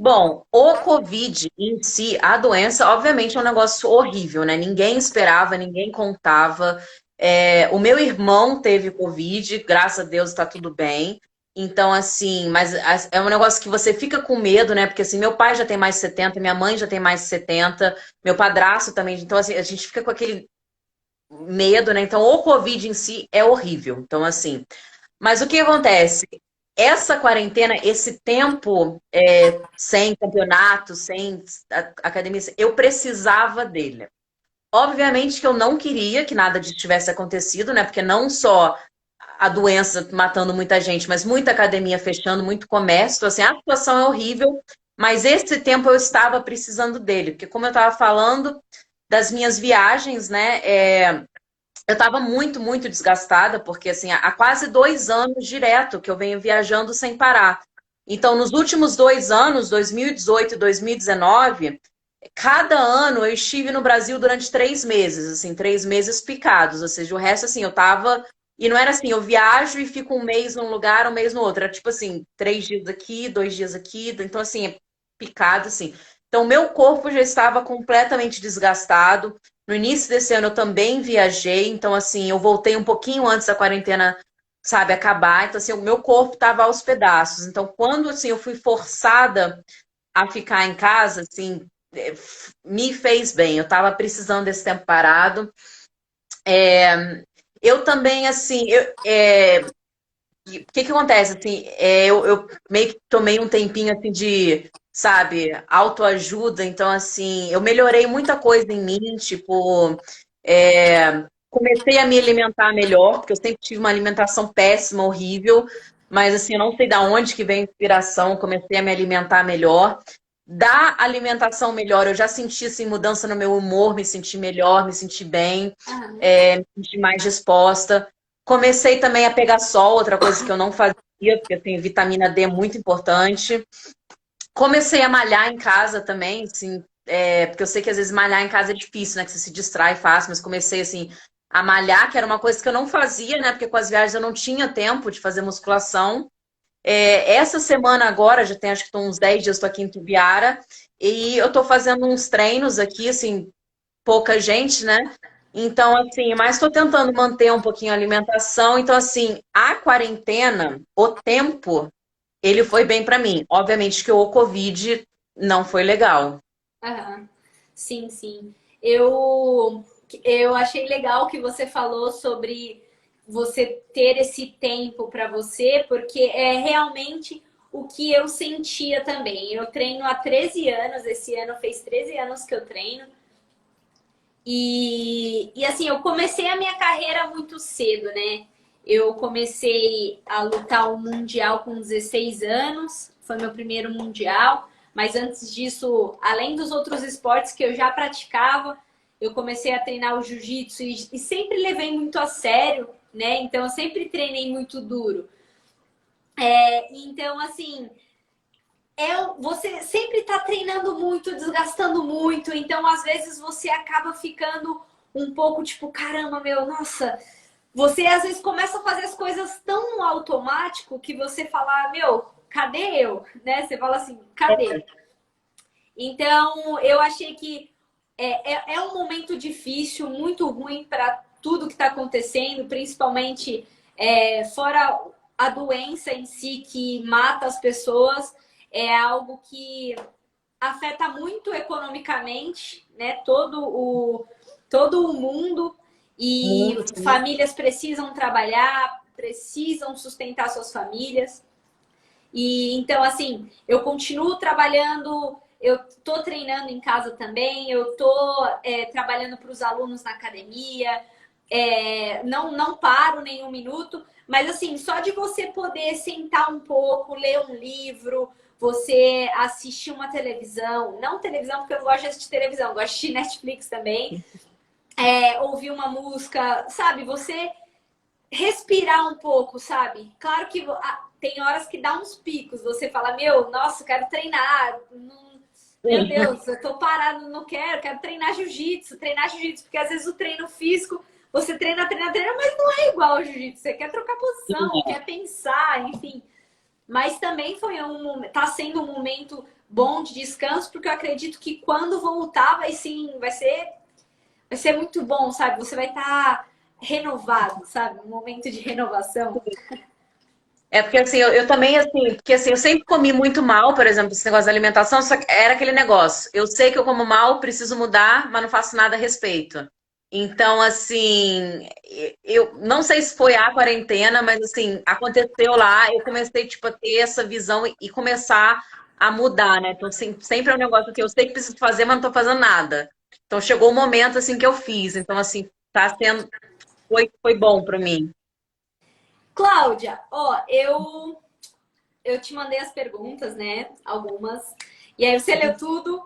Bom, o Covid em si, a doença, obviamente é um negócio horrível, né? Ninguém esperava, ninguém contava. O meu irmão teve Covid, graças a Deus está tudo bem. Então, assim, mas é um negócio que você fica com medo, né? Porque assim, meu pai já tem mais de 70, minha mãe já tem mais de 70, meu padrasto também. Então, assim, a gente fica com aquele medo, né? Então, o Covid em si é horrível. Então, assim. Mas o que acontece? Essa quarentena, esse tempo sem campeonato, sem academia, eu precisava dele. Obviamente que eu não queria que nada disso tivesse acontecido, né? Porque não só a doença matando muita gente, mas muita academia fechando, muito comércio. Então, assim, a situação é horrível, mas esse tempo eu estava precisando dele. Porque como eu estava falando das minhas viagens, né? Eu estava muito, muito desgastada, porque assim, há quase 2 anos direto que eu venho viajando sem parar. Então, nos últimos 2 anos, 2018 e 2019, cada ano eu estive no Brasil durante 3 meses, assim, 3 meses picados. Ou seja, o resto, assim, eu tava. E não era assim, eu viajo e fico um mês num lugar, um mês no outro. Era tipo assim, 3 dias aqui, 2 dias aqui. Então, assim, é picado, assim. Então, meu corpo já estava completamente desgastado. No início desse ano eu também viajei, então assim, eu voltei um pouquinho antes da quarentena, sabe, acabar. Então assim, o meu corpo estava aos pedaços. Então quando assim eu fui forçada a ficar em casa, assim, me fez bem. Eu estava precisando desse tempo parado. Eu também assim, o que que acontece assim? Eu meio que tomei um tempinho assim de, sabe, autoajuda. Então assim, eu melhorei muita coisa em mim, tipo comecei a me alimentar melhor, porque eu sempre tive uma alimentação péssima, horrível, mas assim, eu não sei da onde que vem a inspiração, comecei a me alimentar melhor. Da alimentação melhor, eu já senti assim, mudança no meu humor, me senti melhor, me senti bem, Aham. me senti mais disposta. Comecei também a pegar sol, outra coisa que eu não fazia, porque assim, vitamina D é muito importante. Comecei a malhar em casa também, assim, porque eu sei que às vezes malhar em casa é difícil, né? Que você se distrai fácil, mas comecei assim a malhar, que era uma coisa que eu não fazia, né? Porque com as viagens eu não tinha tempo de fazer musculação. Essa semana agora, já tem acho que tô uns 10 dias, estou aqui em Tubiara, e eu tô fazendo uns treinos aqui, assim, pouca gente, né? Então, assim, mas estou tentando manter um pouquinho a alimentação. Então, assim, a quarentena, o tempo ele foi bem para mim. Obviamente que o Covid não foi legal. Aham. Sim, sim. Eu, eu achei legal que você falou sobre você ter esse tempo para você, porque é realmente o que eu sentia também. Eu treino há 13 anos, esse ano fez 13 anos que eu treino. E assim, eu comecei a minha carreira muito cedo, né? Eu comecei a lutar o Mundial com 16 anos, foi meu primeiro Mundial. Mas antes disso, além dos outros esportes que eu já praticava, eu comecei a treinar o jiu-jitsu e sempre levei muito a sério, né? Então, eu sempre treinei muito duro. Então, assim, você sempre está treinando muito, desgastando muito, então às vezes você acaba ficando um pouco tipo, caramba, meu, nossa, você às vezes começa a fazer as coisas tão no automático que você fala, meu, cadê eu? Né? Você fala assim, cadê? Então eu achei que é um momento difícil, muito ruim para tudo que está acontecendo, principalmente fora a doença em si que mata as pessoas, é algo que afeta muito economicamente, né? Todo o mundo e Mundo, sim. famílias precisam trabalhar, precisam sustentar suas famílias. E então, assim, eu continuo trabalhando, eu tô treinando em casa também, eu tô trabalhando para os alunos na academia, não paro nenhum minuto, mas assim, só de você poder sentar um pouco, ler um livro, você assistir uma televisão, não televisão, porque eu não gosto de assistir televisão, eu gosto de assistir Netflix também, ouvir uma música, sabe? Você respirar um pouco, sabe? Claro que tem horas que dá uns picos, você fala, meu, nossa, quero treinar, meu Sim. Deus, eu tô parado, não quero treinar jiu-jitsu, porque às vezes o treino físico, você treina, treina, treina, mas não é igual ao jiu-jitsu, você quer trocar posição, quer pensar, enfim. Mas também tá sendo um momento bom de descanso, porque eu acredito que quando voltar vai sim, vai ser muito bom, sabe? Você vai estar renovado, sabe? Um momento de renovação. É porque assim, eu também, assim, porque assim, eu sempre comi muito mal, por exemplo, esse negócio da alimentação, só que era aquele negócio. Eu sei que eu como mal, preciso mudar, mas não faço nada a respeito. Então, assim, eu não sei se foi a quarentena, mas assim, aconteceu lá, eu comecei, tipo, a ter essa visão e começar a mudar, né? Então, assim, sempre é um negócio que eu sei que preciso fazer, mas não tô fazendo nada. Então, chegou o momento, assim, que eu fiz. Então, assim, tá sendo, foi bom pra mim. Cláudia, ó, eu te mandei as perguntas, né? Algumas. E aí você leu tudo?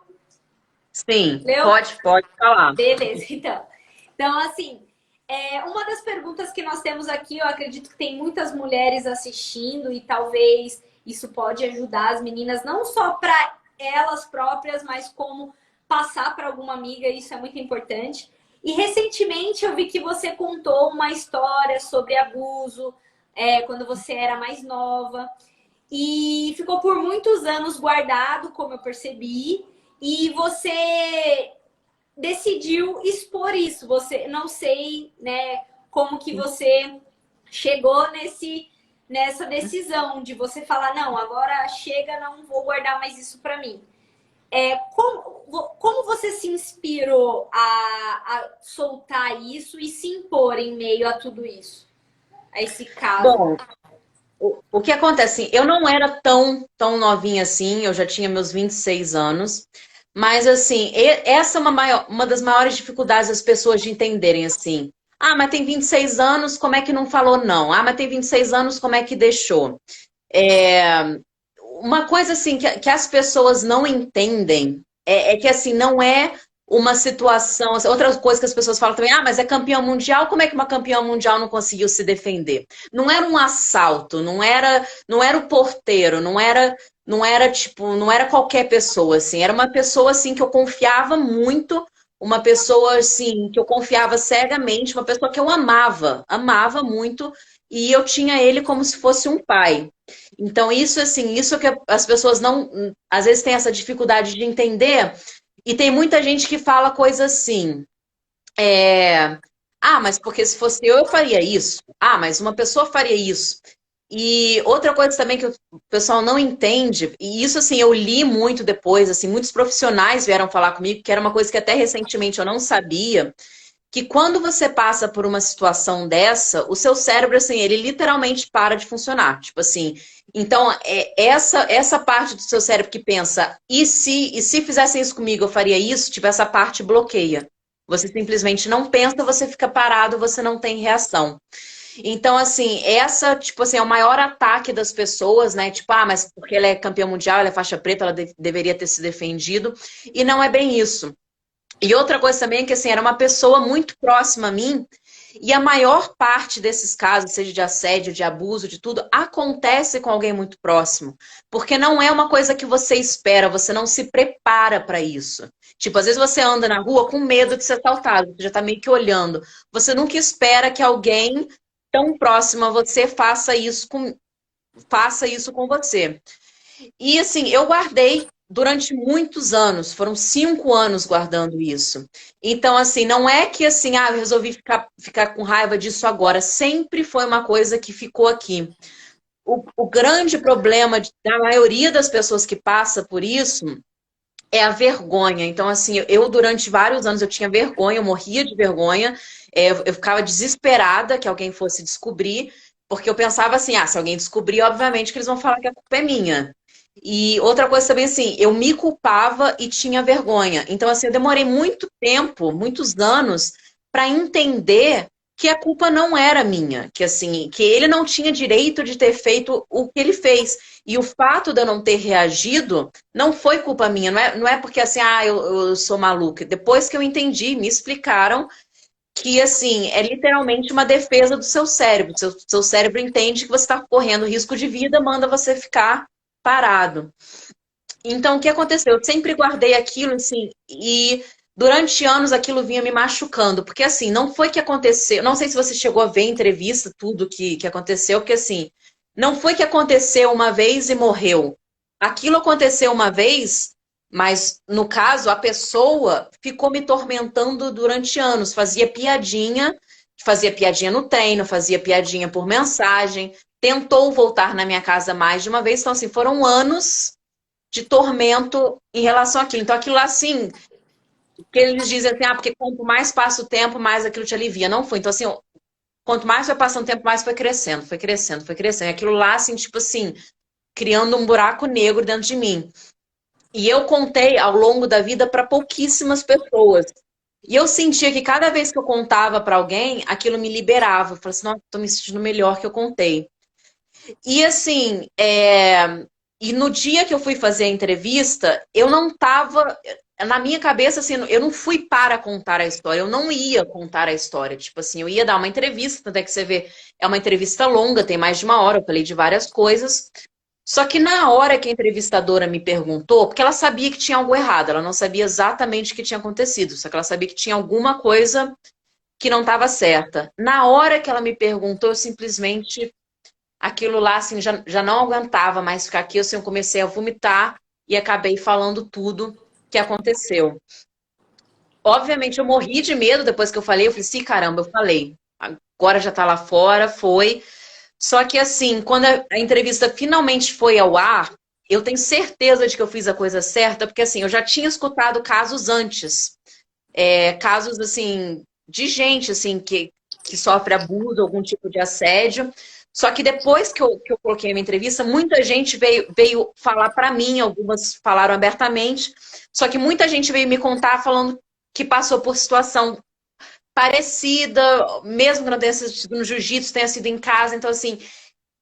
Sim, Leu? pode falar. Beleza, então. Então, assim, uma das perguntas que nós temos aqui, eu acredito que tem muitas mulheres assistindo e talvez isso pode ajudar as meninas, não só para elas próprias, mas como passar para alguma amiga, isso é muito importante. E recentemente eu vi que você contou uma história sobre abuso, quando você era mais nova, e ficou por muitos anos guardado, como eu percebi, e você decidiu expor isso. Você não sei, né, como que você chegou nessa decisão de você falar, não, agora chega, não vou guardar mais isso para mim. Como você se inspirou a soltar isso e se impor em meio a tudo isso? A esse caso? Bom, o que acontece, assim, eu não era tão novinha assim, eu já tinha meus 26 anos, mas assim, essa é uma das maiores dificuldades das pessoas de entenderem assim. Ah, mas tem 26 anos, como é que não falou não? Ah, mas tem 26 anos, como é que deixou? É, uma coisa assim que as pessoas não entendem é que assim, não é uma situação. Assim, outra coisa que as pessoas falam também, ah, mas é campeão mundial, como é que uma campeã mundial não conseguiu se defender? Não era um assalto, não era o porteiro, não era tipo, não era qualquer pessoa, assim, era uma pessoa assim que eu confiava muito, uma pessoa assim que eu confiava cegamente, uma pessoa que eu amava muito, e eu tinha ele como se fosse um pai. Então, isso assim, isso que as pessoas não, às vezes têm essa dificuldade de entender, e tem muita gente que fala coisa assim, ah, mas porque se fosse eu faria isso. Ah, mas uma pessoa faria isso. E outra coisa também que o pessoal não entende, e isso assim, eu li muito depois, assim, muitos profissionais vieram falar comigo, que era uma coisa que até recentemente eu não sabia, que quando você passa por uma situação dessa, o seu cérebro, assim, ele literalmente para de funcionar. Tipo assim, então, essa parte do seu cérebro que pensa, e se fizessem isso comigo, eu faria isso, tipo, essa parte bloqueia. Você simplesmente não pensa, você fica parado, você não tem reação. Então, assim, essa, tipo assim, é o maior ataque das pessoas, né? Tipo, ah, mas porque ela é campeã mundial, ela é faixa preta, ela deveria ter se defendido. E não é bem isso. E outra coisa também é que assim, era uma pessoa muito próxima a mim, e a maior parte desses casos, seja de assédio, de abuso, de tudo, acontece com alguém muito próximo. Porque não é uma coisa que você espera, você não se prepara para isso. Tipo, às vezes você anda na rua com medo de ser assaltado, você já tá meio que olhando. Você nunca espera que alguém tão próximo a você faça isso com você. E assim, eu guardei durante muitos anos, foram 5 anos guardando isso. Então, assim, não é que assim, eu resolvi ficar com raiva disso agora. Sempre foi uma coisa que ficou aqui. O grande problema da maioria das pessoas que passa por isso é a vergonha. Então, assim, eu durante vários anos eu tinha vergonha, eu morria de vergonha, eu ficava desesperada que alguém fosse descobrir, porque eu pensava assim, se alguém descobrir, obviamente que eles vão falar que a culpa é minha. E outra coisa também, assim, eu me culpava e tinha vergonha. Então, assim, eu demorei muito tempo, muitos anos, para entender que a culpa não era minha, que assim, que ele não tinha direito de ter feito o que ele fez. E o fato de eu não ter reagido não foi culpa minha, não é porque assim, eu sou maluca. Depois que eu entendi, me explicaram que assim, é literalmente uma defesa do seu cérebro. Seu cérebro entende que você está correndo risco de vida, manda você ficar parado. Então, o que aconteceu? Eu sempre guardei aquilo, assim, e durante anos aquilo vinha me machucando, porque assim, não foi que aconteceu, não sei se você chegou a ver em entrevista tudo que aconteceu, porque assim, não foi que aconteceu uma vez e morreu. aquilo aconteceu uma vez, mas no caso a pessoa ficou me tormentando durante anos, fazia piadinha no treino, fazia piadinha por mensagem, tentou voltar na minha casa mais de uma vez, então assim, foram anos de tormento em relação àquilo. Então aquilo assim, que eles dizem assim, ah, porque quanto mais passa o tempo, mais aquilo te alivia. Não foi. Então assim, quanto mais foi passando o tempo, mais foi crescendo, foi crescendo, foi crescendo. E aquilo lá, assim, tipo assim, criando um buraco negro dentro de mim. E eu contei ao longo da vida para pouquíssimas pessoas. E eu sentia que cada vez que eu contava para alguém, aquilo me liberava. Eu falei assim, nossa, tô me sentindo melhor que eu contei. E assim, e no dia que eu fui fazer a entrevista, eu não tava. Na minha cabeça, assim, eu não fui para contar a história, eu não ia contar a história. Tipo assim, eu ia dar uma entrevista, tanto é que você vê, é uma entrevista longa, tem mais de uma hora, eu falei de várias coisas. Só que na hora que a entrevistadora me perguntou, porque ela sabia que tinha algo errado, ela não sabia exatamente o que tinha acontecido, só que ela sabia que tinha alguma coisa que não estava certa. Na hora que ela me perguntou, eu simplesmente, aquilo lá, assim, já não aguentava mais ficar aqui, assim, eu comecei a vomitar e acabei falando tudo que aconteceu. Obviamente, eu morri de medo depois que eu falei, sim, caramba, eu falei. Agora já tá lá fora, foi. Só que assim, quando a entrevista finalmente foi ao ar, eu tenho certeza de que eu fiz a coisa certa, porque assim, eu já tinha escutado casos antes, casos assim, de gente assim que sofre abuso, algum tipo de assédio. Só que depois que eu coloquei a minha entrevista, muita gente veio falar para mim, algumas falaram abertamente, só que muita gente veio me contar falando que passou por situação parecida, mesmo que não tenha sido no jiu-jitsu, tenha sido em casa. Então, assim,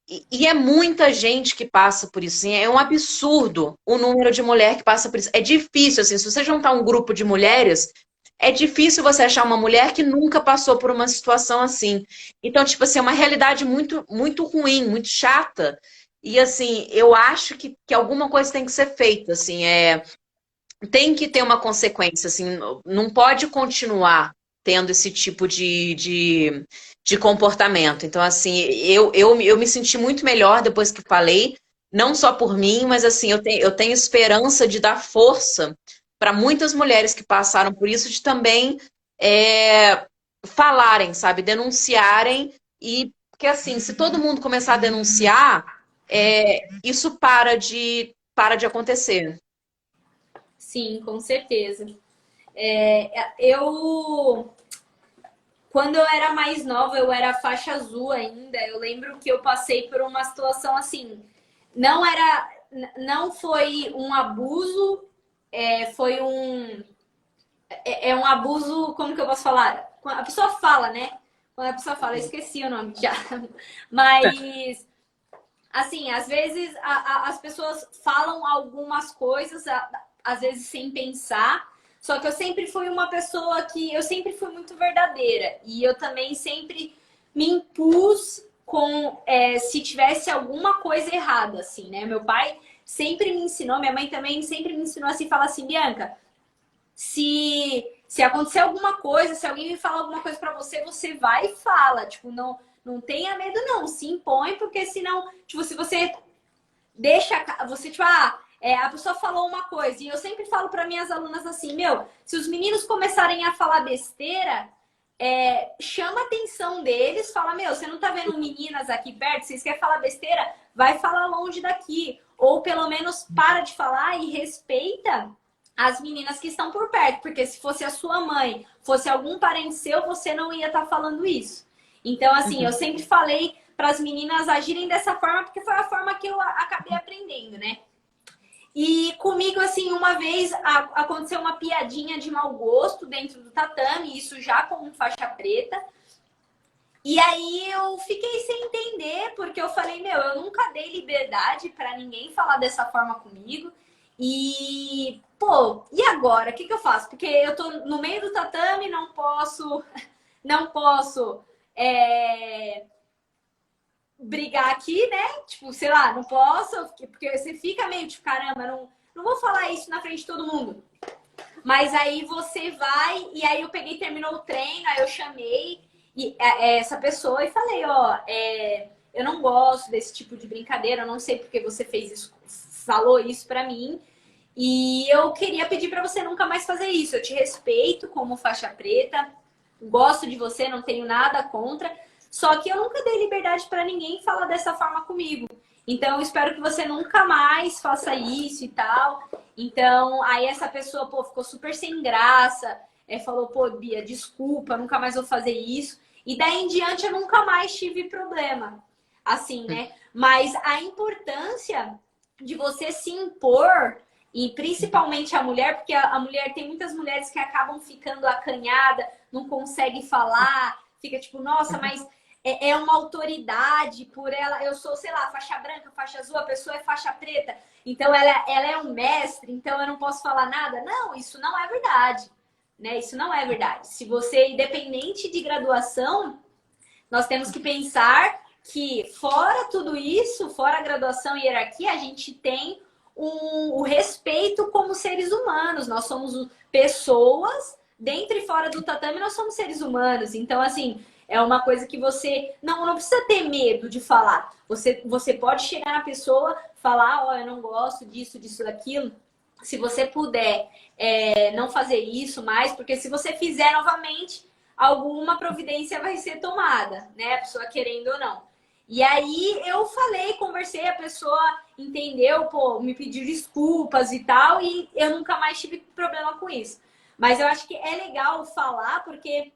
e é muita gente que passa por isso. Assim, é um absurdo o número de mulher que passa por isso. É difícil, assim, se você juntar um grupo de mulheres, é difícil você achar uma mulher que nunca passou por uma situação assim. Então, tipo assim, é uma realidade muito, muito ruim, muito chata. E assim, eu acho que alguma coisa tem que ser feita, assim, tem que ter uma consequência, assim, não pode continuar tendo esse tipo de comportamento. Então, assim, eu me senti muito melhor depois que falei, não só por mim, mas assim, eu tenho esperança de dar força para muitas mulheres que passaram por isso, de também falarem, sabe, denunciarem, e porque assim, se todo mundo começar a denunciar, isso para de acontecer. Sim, com certeza. Eu, quando eu era mais nova, eu era faixa azul ainda. Eu lembro que eu passei por uma situação assim, não era, não foi um abuso, foi um abuso, como que eu posso falar? A pessoa fala, né? Quando a pessoa fala, eu esqueci o nome já. Mas, assim, às vezes as pessoas falam algumas coisas, às vezes sem pensar. Só que eu sempre fui uma pessoa que eu sempre fui muito verdadeira. E eu também sempre me impus com se tivesse alguma coisa errada, assim, né? Meu pai sempre me ensinou, minha mãe também sempre me ensinou assim, falar assim, Bianca, se acontecer alguma coisa, se alguém me falar alguma coisa pra você, você vai e fala. Tipo, não tenha medo, não. Se impõe, porque senão, tipo, se você deixa, você, tipo, a pessoa falou uma coisa, e eu sempre falo para minhas alunas assim, meu, se os meninos começarem a falar besteira, chama a atenção deles, fala, meu, você não tá vendo meninas aqui perto, vocês querem falar besteira? Vai falar longe daqui. Ou pelo menos para de falar e respeita as meninas que estão por perto, porque se fosse a sua mãe, fosse algum parente seu, você não ia estar falando isso. Então, assim, eu sempre falei para as meninas agirem dessa forma, porque foi a forma que eu acabei aprendendo, né? E comigo, assim, uma vez aconteceu uma piadinha de mau gosto dentro do tatame, isso já com faixa preta. E aí eu fiquei sem entender, porque eu falei, meu, eu nunca dei liberdade para ninguém falar dessa forma comigo. E, pô, e agora? O que eu faço? Porque eu tô no meio do tatame, não posso brigar aqui, né? Tipo, sei lá, não posso, porque você fica meio tipo, caramba, não vou falar isso na frente de todo mundo. Mas aí você vai, e aí eu peguei, terminou o treino, aí eu chamei essa pessoa e falei, ó, eu não gosto desse tipo de brincadeira, eu não sei porque você fez isso, falou isso pra mim. E eu queria pedir pra você nunca mais fazer isso. Eu te respeito como faixa preta, gosto de você, não tenho nada contra. Só que eu nunca dei liberdade pra ninguém falar dessa forma comigo. Então, eu espero que você nunca mais faça isso e tal. Então, aí essa pessoa, pô, ficou super sem graça. Falou, pô, Bia, desculpa, nunca mais vou fazer isso. E daí em diante eu nunca mais tive problema. Assim, né? Mas a importância de você se impor, e principalmente a mulher, porque a mulher, tem muitas mulheres que acabam ficando acanhada, não consegue falar, fica tipo, nossa, mas é uma autoridade por ela. Eu sou, sei lá, faixa branca, faixa azul, a pessoa é faixa preta, então ela é um mestre, então eu não posso falar nada. Não, isso não é verdade, né? Isso não é verdade. Se você, independente de graduação, nós temos que pensar que fora tudo isso, fora a graduação e hierarquia, a gente tem o respeito como seres humanos. Nós somos pessoas, dentro e fora do tatame, nós somos seres humanos. Então, assim, é uma coisa que você não precisa ter medo de falar. Você pode chegar na pessoa, falar, ó, eu não gosto disso, daquilo. Se você puder não fazer isso mais, porque se você fizer novamente, alguma providência vai ser tomada, né? A pessoa querendo ou não. E aí eu falei, conversei, a pessoa entendeu, pô, me pediu desculpas e tal, e eu nunca mais tive problema com isso. Mas eu acho que é legal falar, porque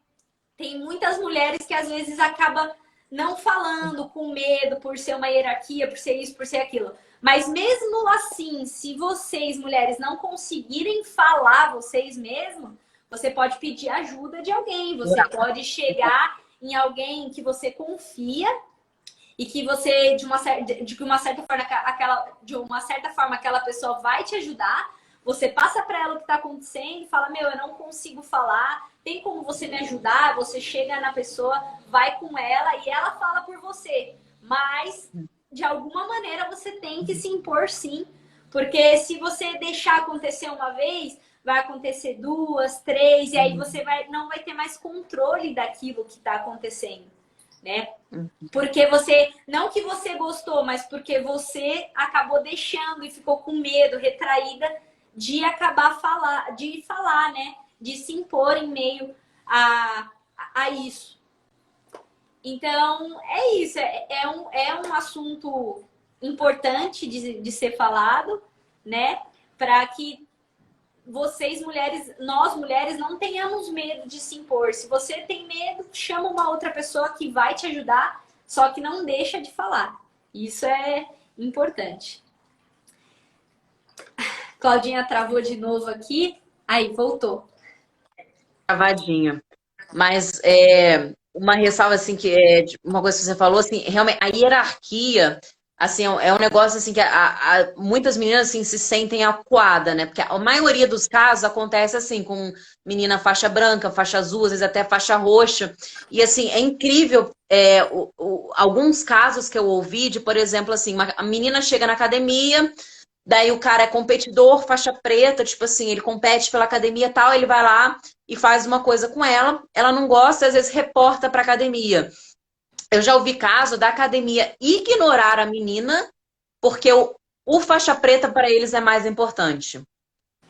tem muitas mulheres que às vezes acabam não falando com medo, por ser uma hierarquia, por ser isso, por ser aquilo. Mas mesmo assim, se vocês, mulheres, não conseguirem falar vocês mesmos, você pode pedir ajuda de alguém. Você pode chegar em alguém que você confia e que você, de uma certa forma, aquela pessoa vai te ajudar. Você passa para ela o que está acontecendo e fala, meu, eu não consigo falar, tem como você me ajudar? Você chega na pessoa, vai com ela e ela fala por você. Mas, de alguma maneira, você tem que se impor, sim. Porque se você deixar acontecer uma vez, vai acontecer duas, três, e aí você não vai ter mais controle daquilo que está acontecendo, né? Porque você, não que você gostou, mas porque você acabou deixando e ficou com medo, retraída, de de falar, né? De se impor em meio a isso. Então, é isso. É um assunto importante de ser falado, né? Para que vocês, mulheres, nós mulheres, não tenhamos medo de se impor. Se você tem medo, chama uma outra pessoa que vai te ajudar, só que não deixa de falar. Isso é importante. Claudinha travou de novo aqui. Aí, voltou. Travadinha. Mas uma ressalva, assim, uma coisa que você falou, assim, realmente, a hierarquia, assim, é um negócio, assim, que muitas meninas, assim, se sentem acuadas, né? Porque a maioria dos casos acontece, assim, com menina faixa branca, faixa azul, às vezes até faixa roxa. E, assim, é incrível, alguns casos que eu ouvi de, por exemplo, assim, a menina chega na academia, daí o cara é competidor, faixa preta, tipo assim, ele compete pela academia e tal, ele vai lá e faz uma coisa com ela não gosta, às vezes reporta pra academia. Eu já ouvi caso da academia ignorar a menina porque o faixa preta para eles é mais importante.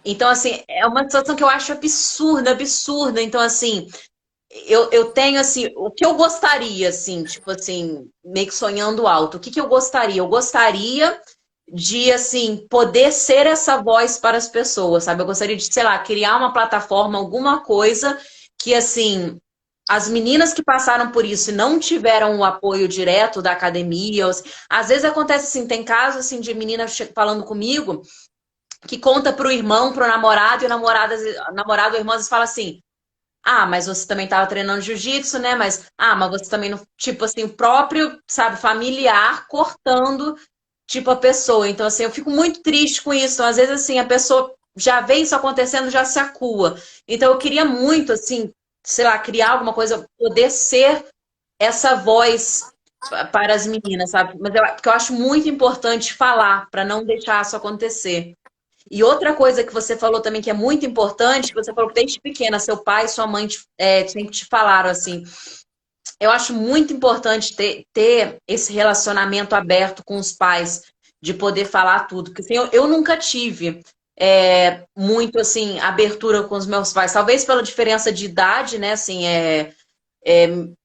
Então, assim, é uma situação que eu acho absurda, absurda. Então, assim, eu tenho, assim, o que eu gostaria, assim, tipo assim, meio que sonhando alto. O que eu gostaria? Eu gostaria de, assim, poder ser essa voz para as pessoas, sabe? Eu gostaria de, sei lá, criar uma plataforma, alguma coisa que, assim, as meninas que passaram por isso e não tiveram o apoio direto da academia, às vezes acontece assim, tem casos, assim, de menina falando comigo que conta pro irmão, pro namorado, e o namorado ou irmã às vezes fala assim, ah, mas você também estava treinando jiu-jitsu, né? Mas você também não, tipo assim, o próprio, sabe, familiar cortando tipo a pessoa. Então, assim, eu fico muito triste com isso. Então, às vezes, assim, a pessoa já vê isso acontecendo, já se acua. Então, eu queria muito, assim, sei lá, criar alguma coisa, poder ser essa voz para as meninas, sabe? Mas porque eu acho muito importante falar, para não deixar isso acontecer. E outra coisa que você falou também que é muito importante, que você falou que desde pequena, seu pai e sua mãe sempre te falaram assim. Eu acho muito importante ter esse relacionamento aberto com os pais. de poder falar tudo. Porque assim, eu nunca tive muito assim, abertura com os meus pais. Talvez pela diferença de idade, né? Assim, é,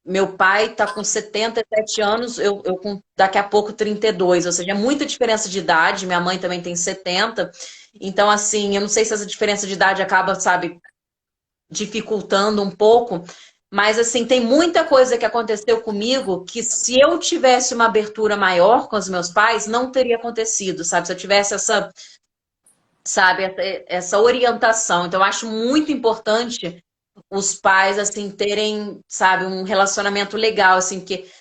meu pai está com 77 anos, eu com daqui a pouco 32, ou seja, é muita diferença de idade. Minha mãe também tem 70. Então, assim, eu não sei se essa diferença de idade acaba, sabe, dificultando um pouco, mas assim, tem muita coisa que aconteceu comigo que se eu tivesse uma abertura maior com os meus pais, não teria acontecido, sabe? Se eu tivesse essa, sabe, essa orientação. Então, eu acho muito importante os pais, assim, terem, sabe, um relacionamento legal, assim, que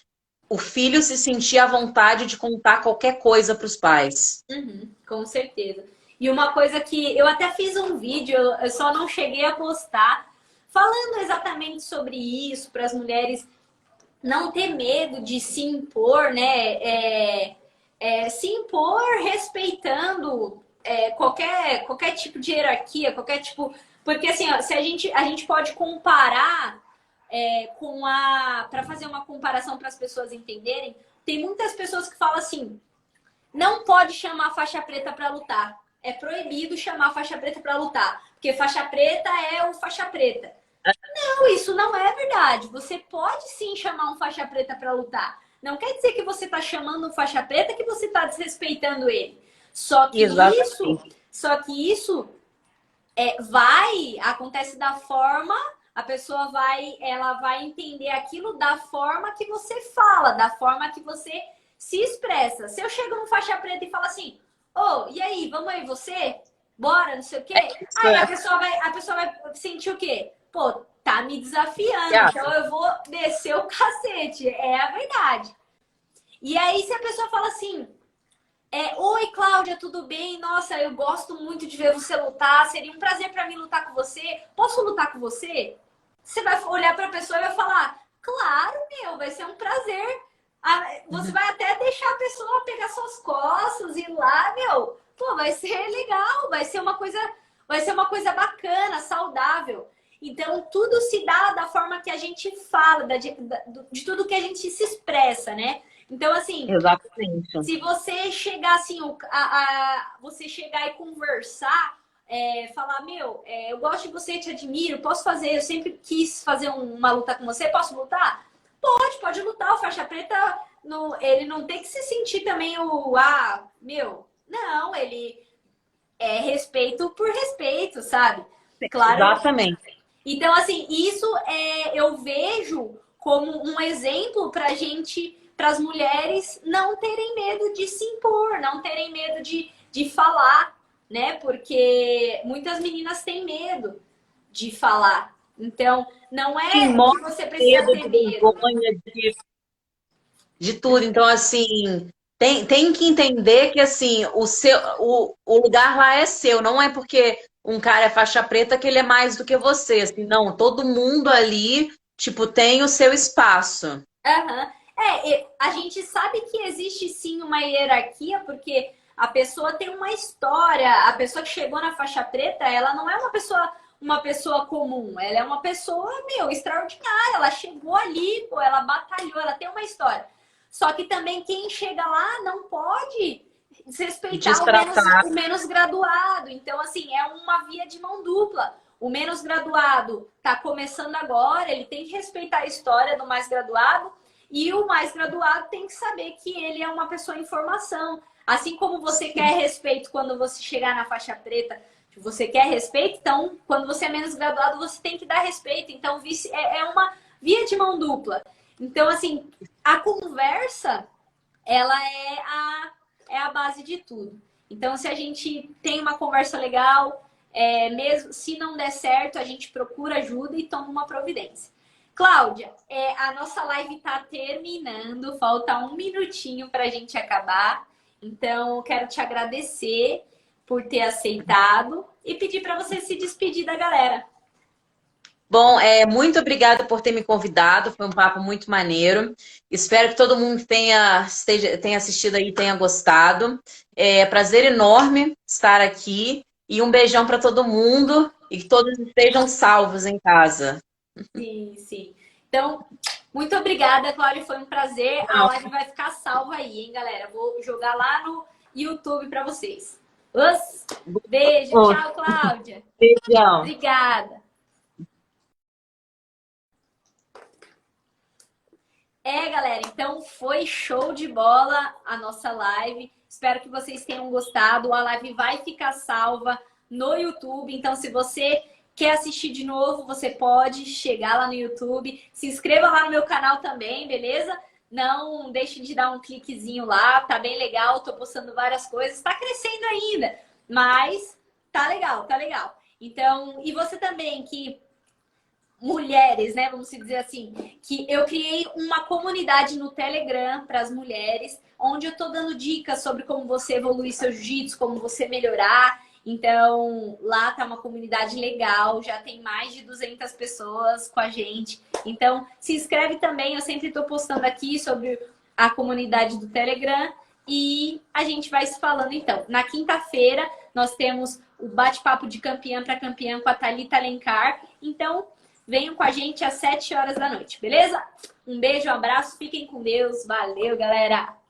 o filho se sentir à vontade de contar qualquer coisa para os pais. Uhum, com certeza. E uma coisa que eu até fiz um vídeo, eu só não cheguei a postar, falando exatamente sobre isso, para as mulheres não ter medo de se impor, né? Se impor respeitando qualquer tipo de hierarquia, qualquer tipo. Porque assim, ó, se a gente pode comparar para fazer uma comparação para as pessoas entenderem, tem muitas pessoas que falam assim, não pode chamar faixa preta para lutar. É proibido chamar faixa preta para lutar, porque faixa preta é o faixa preta. Não, isso não é verdade. Você pode sim chamar um faixa preta para lutar. Não quer dizer que você está chamando um faixa preta que você está desrespeitando ele. Só que isso, Exatamente. só que isso acontece da forma, ela vai entender aquilo da forma que você fala, da forma que você se expressa. Se eu chego num faixa preta e falo assim, ô, e aí, vamos aí você? Bora, não sei o quê. Isso Aí a pessoa vai sentir o quê? Pô, tá me desafiando, é. então eu vou descer o cacete. É a verdade. E aí, se a pessoa fala assim, oi, Cláudia, tudo bem? Nossa, eu gosto muito de ver você lutar. Seria um prazer para mim lutar com você. Posso lutar com você? Você vai olhar para a pessoa e vai falar: claro, meu, vai ser um prazer. Você vai até deixar a pessoa pegar suas costas e ir lá, meu. Pô, vai ser legal, vai ser uma coisa bacana, saudável. Então, tudo se dá da forma que a gente fala, de tudo que a gente se expressa, né? Então, assim, Exatamente. se você chegar assim, você chegar e conversar, falar, meu, eu gosto de você, te admiro, posso fazer, eu sempre quis fazer uma luta com você, posso lutar? Pode lutar, o faixa preta, ele não tem que se sentir também meu, não, ele é respeito por respeito, sabe? Claro. Exatamente. Então, assim, isso eu vejo como um exemplo para gente, para as mulheres não terem medo de se impor, não terem medo de falar, né? Porque muitas meninas têm medo de falar. Então, não Sim, é que morre você de precisa medo, ter de medo. vergonha, de tudo. Então, assim, tem que entender que assim, o lugar lá é seu, não é porque um cara é faixa preta que ele é mais do que você. Assim, não, todo mundo ali, tipo, tem o seu espaço. Aham. A gente sabe que existe sim uma hierarquia, porque a pessoa tem uma história. A pessoa que chegou na faixa preta, ela não é uma pessoa comum. Ela é uma pessoa, meu, extraordinária. Ela chegou ali, pô, ela batalhou, ela tem uma história. Só que também quem chega lá não pode desrespeitar o menos, Destratar. o menos graduado. Então, assim, é uma via de mão dupla. O menos graduado está começando agora, ele tem que respeitar a história do mais graduado, e o mais graduado tem que saber que ele é uma pessoa em formação. Assim como você quer respeito quando você chegar na faixa preta, você quer respeito, então quando você é menos graduado, você tem que dar respeito. Então, é uma via de mão dupla. Então, assim, a conversa, ela é a base de tudo. Então, se a gente tem uma conversa legal, mesmo se não der certo, a gente procura ajuda e toma uma providência. Cláudia, a nossa live está terminando, falta um minutinho para a gente acabar. Então, eu quero te agradecer por ter aceitado e pedir para você se despedir da galera. Bom, muito obrigada por ter me convidado, foi um papo muito maneiro. Espero que todo mundo que tenha assistido aí tenha gostado. É prazer enorme estar aqui e um beijão para todo mundo e que todos estejam salvos em casa. Sim, sim. Então, muito obrigada, Cláudia. Foi um prazer. A live vai ficar salva aí, hein, galera? Vou jogar lá no YouTube para vocês. Beijo, tchau, Cláudia. Beijão. Obrigada. Galera, então foi show de bola a nossa live. Espero que vocês tenham gostado. A live vai ficar salva no YouTube. Então, se você quer assistir de novo, você pode chegar lá no YouTube. Se inscreva lá no meu canal também, beleza? Não deixe de dar um cliquezinho lá. Tá bem legal. Tô postando várias coisas. Tá crescendo ainda, mas tá legal, tá legal. Então, e você também que... mulheres, né? Vamos dizer assim, que eu criei uma comunidade no Telegram para as mulheres, onde eu tô dando dicas sobre como você evoluir seu jiu-jitsu, como você melhorar. Então, lá tá uma comunidade legal, já tem mais de 200 pessoas com a gente. Então, se inscreve também, eu sempre tô postando aqui sobre a comunidade do Telegram e a gente vai se falando então. Na quinta-feira, nós temos o bate-papo de campeã para campeã com a Thalita Alencar. Então, venham com a gente às 7 horas da noite, beleza? Um beijo, um abraço, fiquem com Deus. Valeu, galera!